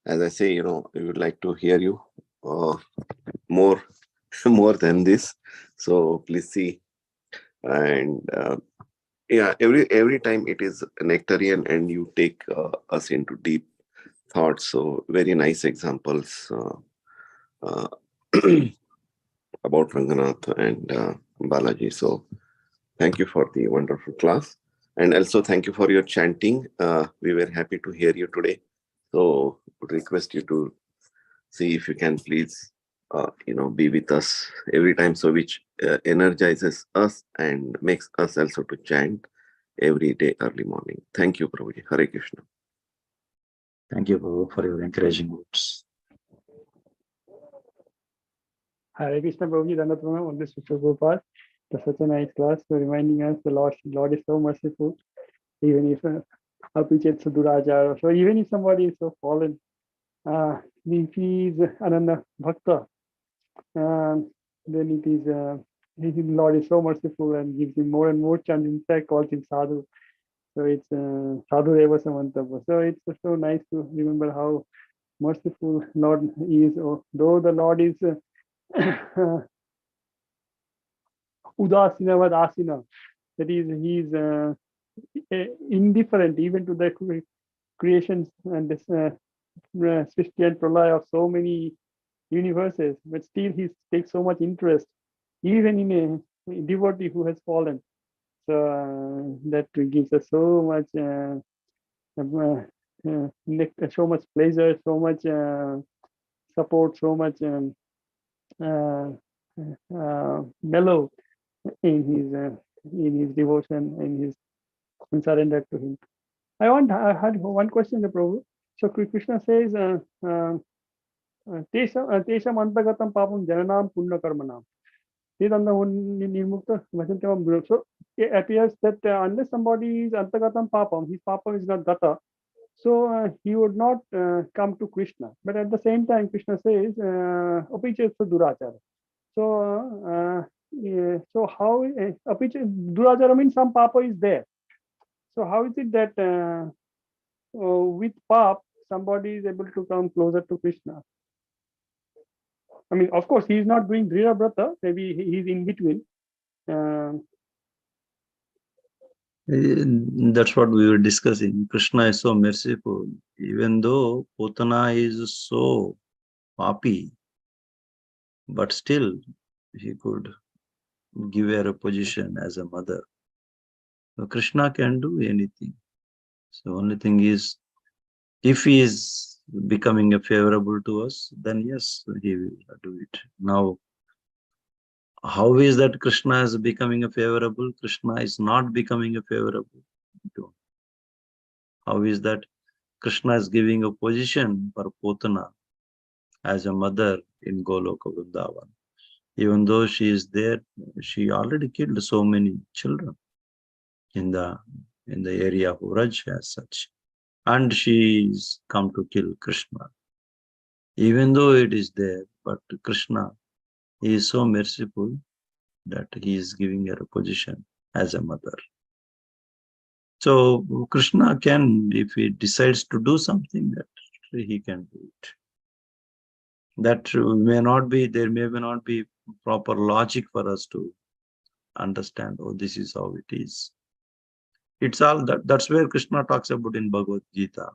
as I say, we would like to hear you more than this. So please see. And yeah, every time it is nectarian and you take us into deep thoughts. So very nice examples about Ranganath and Balaji. So thank you for the wonderful class. And also thank you for your chanting. We were happy to hear you today. So would request you to see if you can please, be with us every time. So which energizes us and makes us also to chant every day early morning. Thank you, Prabhuji. Hare Krishna. Thank you, Prabhu, for your encouraging words. Hare Krishna Prabhuji, Dandavat Pranam on this Prabhupada. That's such a nice class, so reminding us the Lord is so merciful. Even if appreciate Sudurajara, so even if somebody is so fallen, if he is Ananda Bhakta, then it is the Lord is so merciful and gives him more and more chance. In fact, calls him Sadhu. So it's Sadhu Eva Samantava. So it's so nice to remember how merciful Lord is. Though the Lord is Udasina Vadasina, that is, he is indifferent even to the creations and this Srishti and Pralaya of so many universes, but still he takes so much interest even in a devotee who has fallen. So that gives us so much so much pleasure, so much support, so much mellow in his devotion, in surrender to him. I had one question to Prabhu. So Krishna says, Tesham antagatam papam jananam punya karmanam. So it appears that unless somebody is antagatam papam, his papam is not gata, so he would not come to Krishna. But at the same time, Krishna says, apichetsa durachara. So, so how durachara means some papa is there. So how is it that with pap somebody is able to come closer to Krishna? I mean, of course, he is not doing Drira Brata. Maybe he is in between. That's what we were discussing. Krishna is so merciful. Even though Putana is so papi, but still he could give her a position as a mother. So Krishna can do anything. So only thing is, if he is becoming a favorable to us, then yes, he will do it. Now, how is that Krishna is becoming a favorable? Krishna is not becoming a favorable. How is that Krishna is giving a position for Putana as a mother in Goloka Vrindavan? Even though she is there, she already killed so many children in the area of Vraj as such. And she is come to kill Krishna. Even though it is there, but Krishna is so merciful that he is giving her a position as a mother. So Krishna can, if he decides to do something, that he can do it. That may not be, there may not be proper logic for us to understand, oh, this is how it is. It's all that's where Krishna talks about in Bhagavad Gita.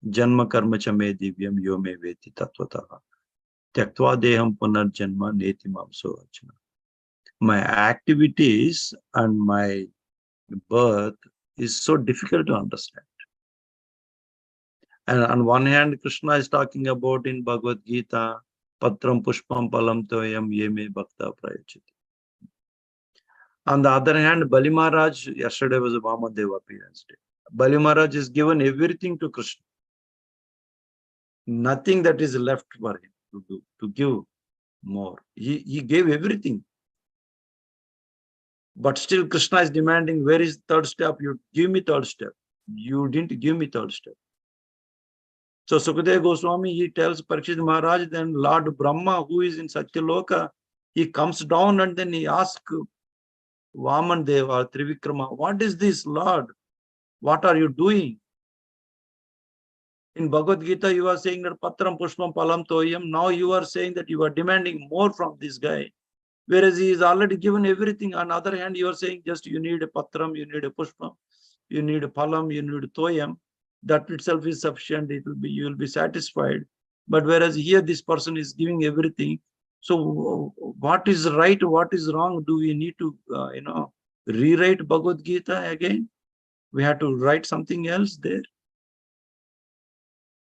Janma karma chame divyam yo me veti tattvataha. Tyaktva deham punarjanma neti mamso arjuna. My activities and my birth is so difficult to understand. And on one hand, Krishna is talking about in Bhagavad Gita, Patram Pushpam Palam Toyam Yeme Bhakta Prayachiti. On the other hand, Bali Maharaj, yesterday was a Vamadeva appearance day. Bali Maharaj is given everything to Krishna. Nothing that is left for him to do, to give more. He gave everything. But still Krishna is demanding, where is third step? You give me third step. You didn't give me third step. So Sukadeva Goswami, he tells Parikshit Maharaj, then Lord Brahma, who is in Satyaloka, he comes down and then he asks Vaman Deva, Trivikrama, what is this, Lord? What are you doing? In Bhagavad Gita, you are saying that Patram Pushpam Palam Toyam. Now you are saying that you are demanding more from this guy. Whereas he is already given everything. On the other hand, you are saying just you need a Patram, you need a Pushpam, you need a Palam, you need a Toyam. That itself is sufficient. It will be, you will be satisfied. But whereas here this person is giving everything. So what is right, what is wrong? Do we need to, rewrite Bhagavad Gita again? We have to write something else there,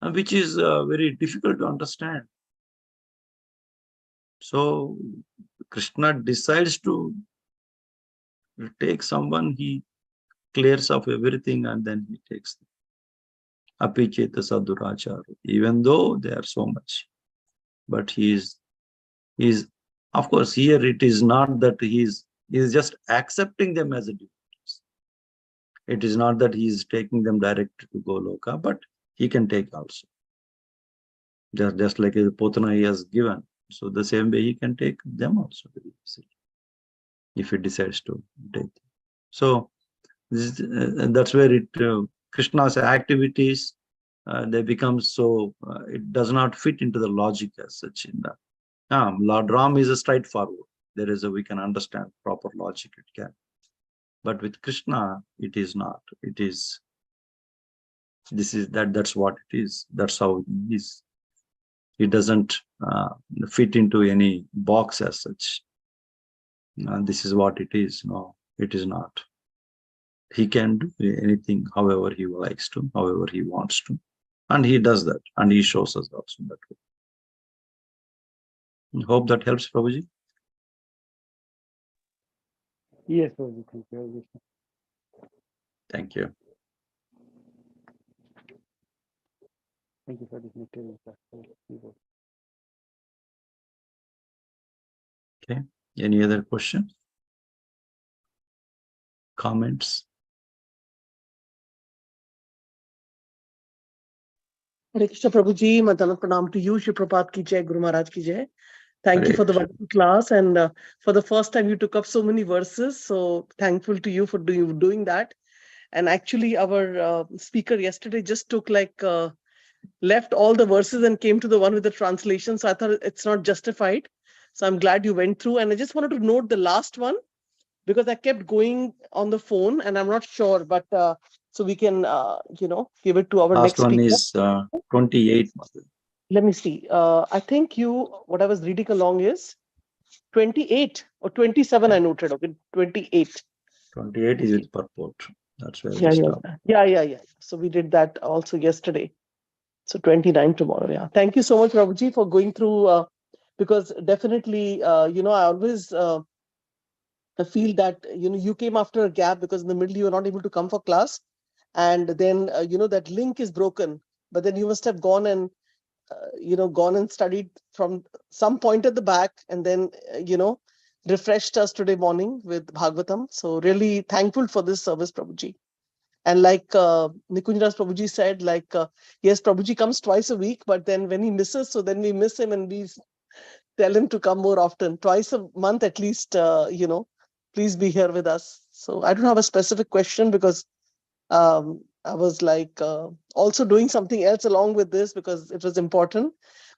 which is very difficult to understand. So Krishna decides to take someone, he clears off everything and then he takes them. Apicheta Sadurachara, even though they are so much. But he is, of course, here it is not that he is just accepting them as a devotees. It is not that he is taking them direct to Goloka, but he can take also. Just like a Potana he has given. So the same way he can take them also if he decides to take them. So that's where Krishna's activities, they become so, it does not fit into the logic as such. In that Lord Ram is a straightforward. There is we can understand proper logic, it can. But with Krishna, it is not. It is, that's what it is. That's how he is. It doesn't fit into any box as such. This is what it is. No, it is not. He can do anything however he likes to, however he wants to. And he does that. And he shows us also that way. Hope that helps, Prabhuji. Yes, Prabhuji. Thank you. Hare Krishna. Thank you. Thank you for this nectar class. Okay. Any other questions? Comments? Hare Krishna Prabhuji, Madana Pranam to you, Shri Prabhupada ki jai, Guru Maharaj ki jai. Thank you for the wonderful class, and for the first time you took up so many verses. So thankful to you for doing that. And actually, our speaker yesterday just took left all the verses and came to the one with the translation. So I thought it's not justified. So I'm glad you went through. And I just wanted to note the last one because I kept going on the phone and I'm not sure, but so we can, give it to our Last next one speaker. is 28. Let me see. I think what I was reading along is 28 or 27. I noted. Okay, 28. 28 is with purport. That's where we Yeah. stop. Yeah. So we did that also yesterday. So 29 tomorrow. Yeah. Thank you so much, Prabhuji, for going through. Because definitely, I always feel that you came after a gap because in the middle you were not able to come for class, and then that link is broken. But then you must have gone and studied from some point at the back, and then refreshed us today morning with Bhagvatam. So really thankful for this service, Prabhuji. And like Nikunjras Prabhuji said, yes, Prabhuji comes twice a week, but then when he misses, so then we miss him and we tell him to come more often, twice a month at least. Please be here with us. So I don't have a specific question because I was also doing something else along with this because it was important.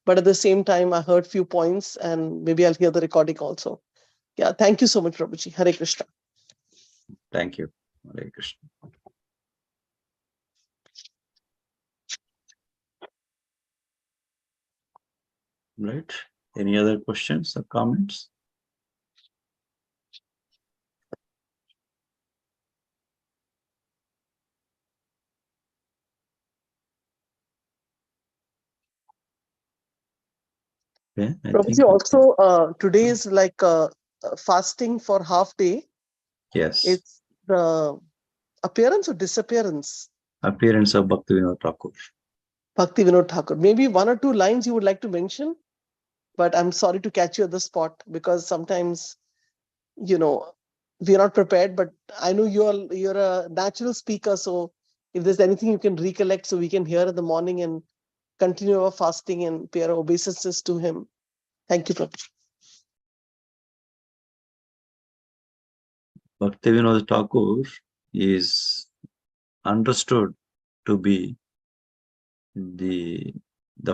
But at the same time, I heard few points and maybe I'll hear the recording also. Yeah, thank you so much, Prabhuji. Hare Krishna. Thank you. Hare Krishna. Right. Any other questions or comments? Okay, I Prabhuji, think also today is like fasting for half day. yes. It's the appearance or disappearance? Appearance of Bhaktivinoda Thakur. Bhakti Vinod Thakur. Maybe one or two lines you would like to mention, but I'm sorry to catch you at the spot because sometimes, you know, we're not prepared. But I know you're a natural speaker, so if there's anything you can recollect, so we can hear in the morning and continue our fasting and pay our obeisances to him. Thank you, Prabhu. Bhaktivinoda Thakur is understood to be the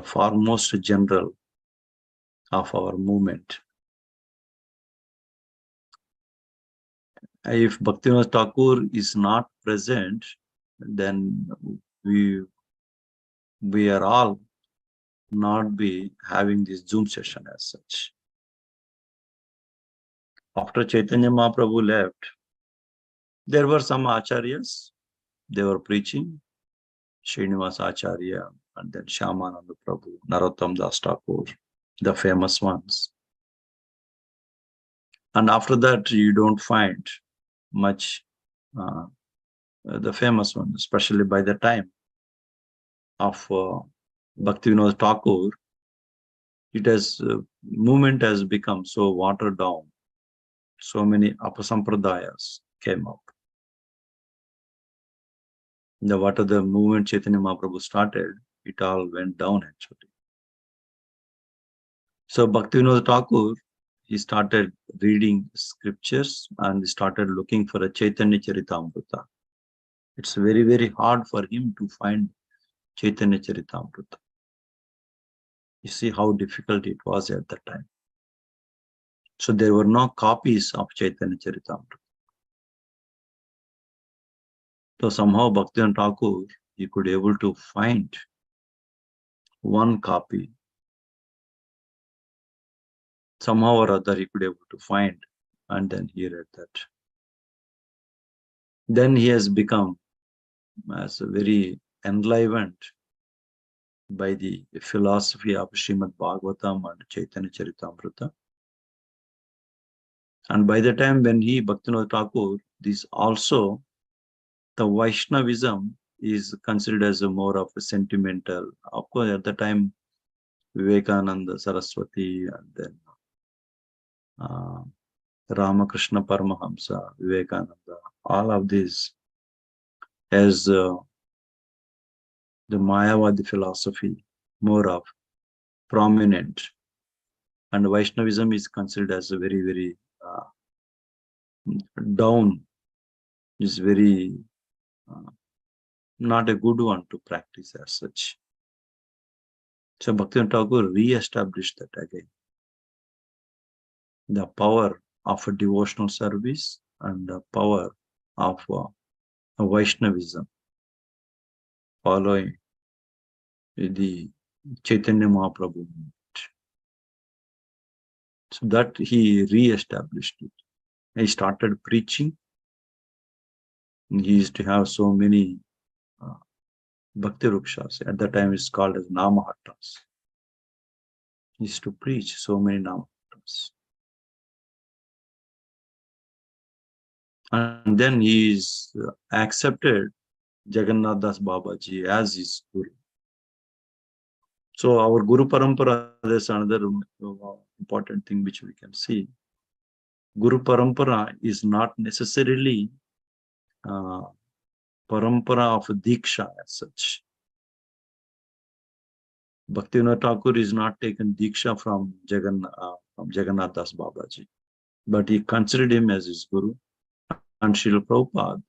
foremost general of our movement. If Bhaktivinoda Thakur is not present, then we are all not be having this Zoom session as such. After Chaitanya Mahaprabhu left, there were some acharyas, they were preaching, Srinivas Acharya, and then Shyamananda Prabhu, Narottam Das Thakur, the famous ones. And after that, you don't find much the famous ones, especially by the time of Bhaktivinoda Thakur. It has movement has become so watered down. So many apasampradayas came up. What the movement Chaitanya Mahaprabhu started, it all went down actually. So Bhaktivinoda Thakur, he started reading scriptures and started looking for a Chaitanya Charitamrita. It's very, very hard for him to find Chaitanya Charitamrita. You see how difficult it was at that time. So there were no copies of Chaitanya Charitamrita. So somehow Bhaktivinoda Thakur, he could able to find one copy. Somehow or other he could able to find, and then he read that. Then he has become as a very enlivened by the philosophy of Srimad Bhagvatam and Chaitanya Charitamrita. And by the time when he, Bhaktivinoda Thakur, this also, the Vaishnavism is considered as a more of a sentimental. Of course, at the time, Vivekananda, Saraswati, and then Ramakrishna Paramahamsa, Vivekananda, all of these as the Mayavadi philosophy more of prominent, and Vaishnavism is considered as a very, very down, is very not a good one to practice as such. So Bhaktivinoda Thakur re-established that again. The power of a devotional service and the power of a Vaishnavism, following the Chaitanya Mahaprabhu movement. So that he re-established it. He started preaching. He used to have so many Bhakti Rukshas. At that time, it's called as Namahattas. He used to preach so many Namahattas. And then he is accepted Jagannath Das Babaji as his Guru. So our Guru Parampara, there's another important thing which we can see. Guru Parampara is not necessarily Parampara of Diksha as such. Bhaktivinoda Thakur is not taken Diksha from Jagannath Das Babaji, but he considered him as his Guru. And Srila Prabhupada,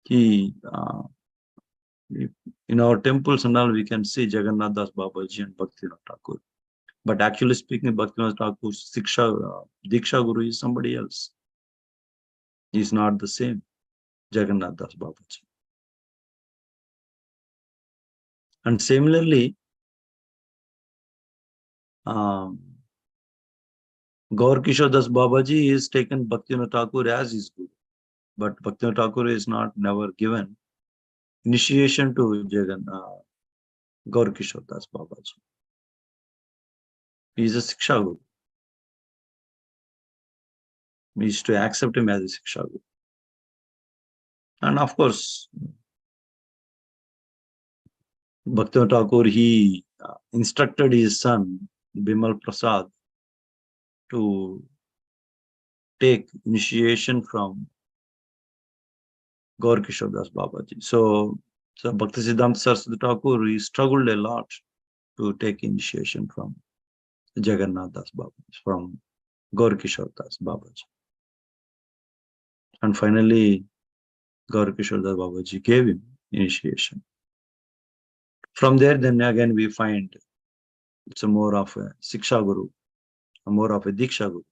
he, in our temples and all, we can see Jagannath Das Babaji and Bhaktivinoda Thakur. But actually speaking, Bhaktivinoda Thakur's Diksha Guru is somebody else. He is not the same Jagannath Das Babaji. And similarly, Gaur Kishore Das Babaji is taken Bhaktivinoda Thakur as his Guru. But Bhaktivinoda Thakur is never given initiation to Gaur Kishore Das Babaji. He is a Siksha Guru. We used to accept him as a Siksha Guru. And of course, Bhaktivinoda Thakur, he instructed his son, Bimal Prasad, to take initiation from Gaur Kishore Das Babaji. So Bhakti Siddhanta Saraswati Thakur, he struggled a lot to take initiation from Jagannath Das Babaji, from Gaur Kishore Das Babaji. And finally, Gaur Kishore Das Babaji gave him initiation. From there, then again, we find it's a more of a Siksha Guru, a more of a Diksha Guru.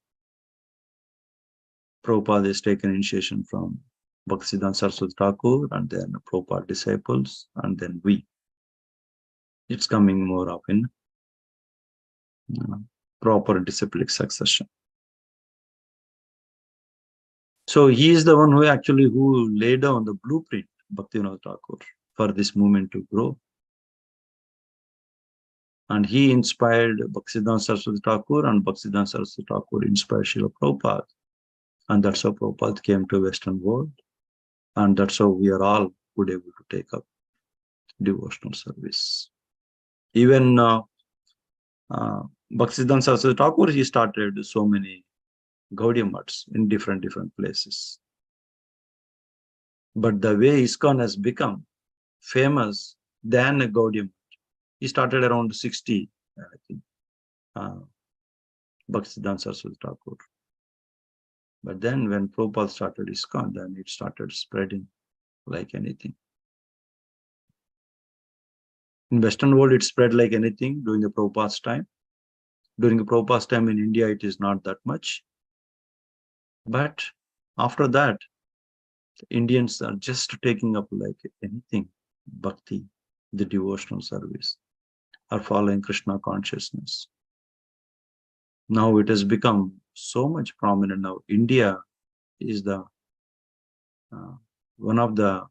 Prabhupada has taken initiation from Bhaktisiddhanta Saraswati Thakur, and then Prabhupada disciples, and then we. It's coming more of in proper disciplic succession. So he is the one who actually laid down the blueprint, Bhaktivinoda Thakur, for this movement to grow. And he inspired Bhaktisiddhanta Saraswati Thakur, and Bhaktisiddhanta Saraswati Thakur inspired Srila Prabhupada. And that's how Prabhupada came to Western world. And that's how we are all good able to take up devotional service. Even Bhaktisiddhanta Saraswati Thakur, he started so many Gaudiya Maths in different places. But the way ISKCON has become famous than a Gaudiya Math, he started around 60, I think, Bhaktisiddhanta Saraswati Thakur. But then when Prabhupada started ISKCON, then it started spreading like anything. In Western world, it spread like anything during the Prabhupada's time. During the Prabhupada's time in India, it is not that much. But after that, the Indians are just taking up like anything, bhakti, the devotional service, are following Krishna consciousness. Now it has become so much prominent. Now India is the one of the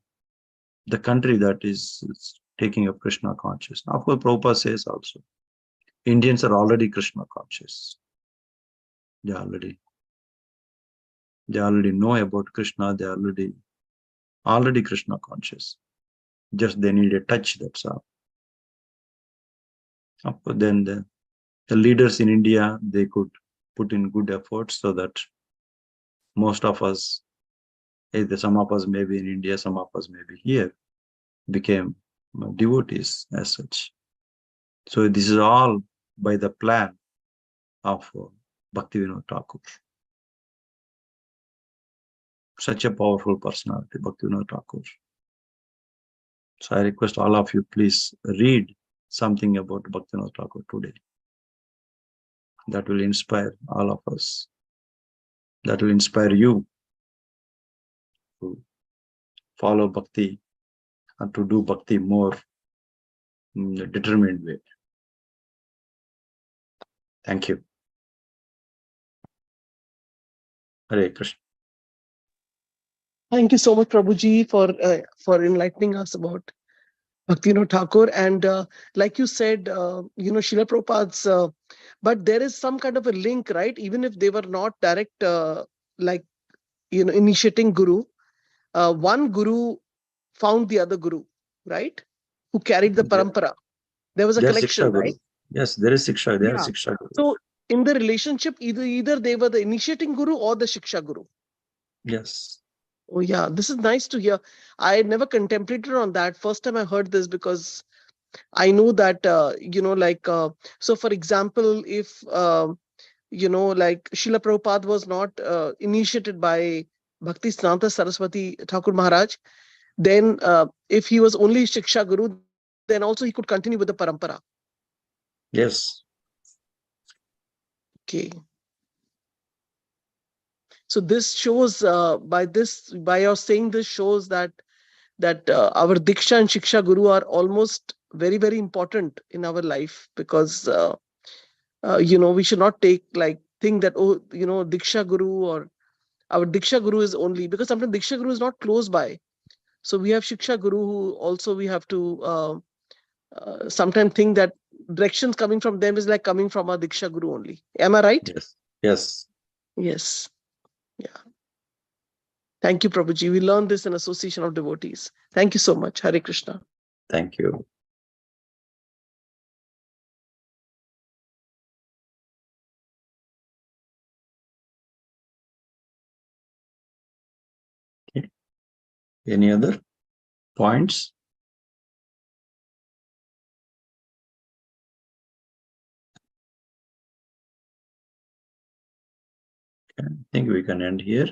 country that is taking up Krishna consciousness. Of course, Prabhupada says also, Indians are already Krishna conscious. They already know about Krishna. They are already Krishna conscious. Just they need a touch, that's all. Then the leaders in India, they could put in good efforts so that most of us, either some of us may be in India, some of us may be here, became devotees as such. So this is all by the plan of Bhaktivinoda Thakur. Such a powerful personality, Bhaktivinoda Thakur. So I request all of you, please read something about Bhaktivinoda Thakur today. That will inspire all of us. That will inspire you to follow bhakti and to do bhakti more in a determined way. Thank you. Hare Krishna. Thank you so much, Prabhuji, for enlightening us about Bhaktivinoda Thakur. And like you said, Srila Prabhupada's, but there is some kind of a link, right? Even if they were not direct, initiating Guru, one Guru found the other Guru, right? Who carried the parampara. There was a connection, right? Yes, there is Siksha. There is Siksha Guru. So in the relationship, either they were the initiating Guru or the Shiksha Guru. Yes. Oh yeah, this is nice to hear. I never contemplated on that. First time I heard this, because I know that, so for example, if, Srila Prabhupada was not initiated by Bhaktisiddhanta Saraswati Thakur Maharaj, then if he was only Shiksha Guru, then also he could continue with the parampara. Yes. Okay. So this shows, by your saying this, shows that our Diksha and Shiksha Guru are almost very, very important in our life, because, we should not think that, Diksha Guru or our Diksha Guru is only, because sometimes Diksha Guru is not close by. So we have Shiksha Guru who also we have to sometimes think that directions coming from them is like coming from a Diksha Guru only. Am I right? Yes. Yes. Yes. Yeah. Thank you, Prabhuji. We learned this in Association of Devotees. Thank you so much. Hare Krishna. Thank you. Okay. Any other points? Okay. I think we can end here.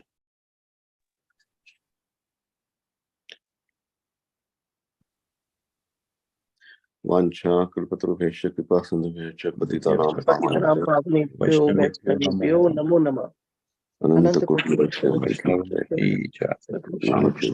Vancha Kalpatarubhesha Kripa Sindhubhesha Patitanam Ram Pavnebhyo Vaishnavebhyo Namo Namah. Ananta Ananta Koti Koti Vaishnava Vaishnava Namaste.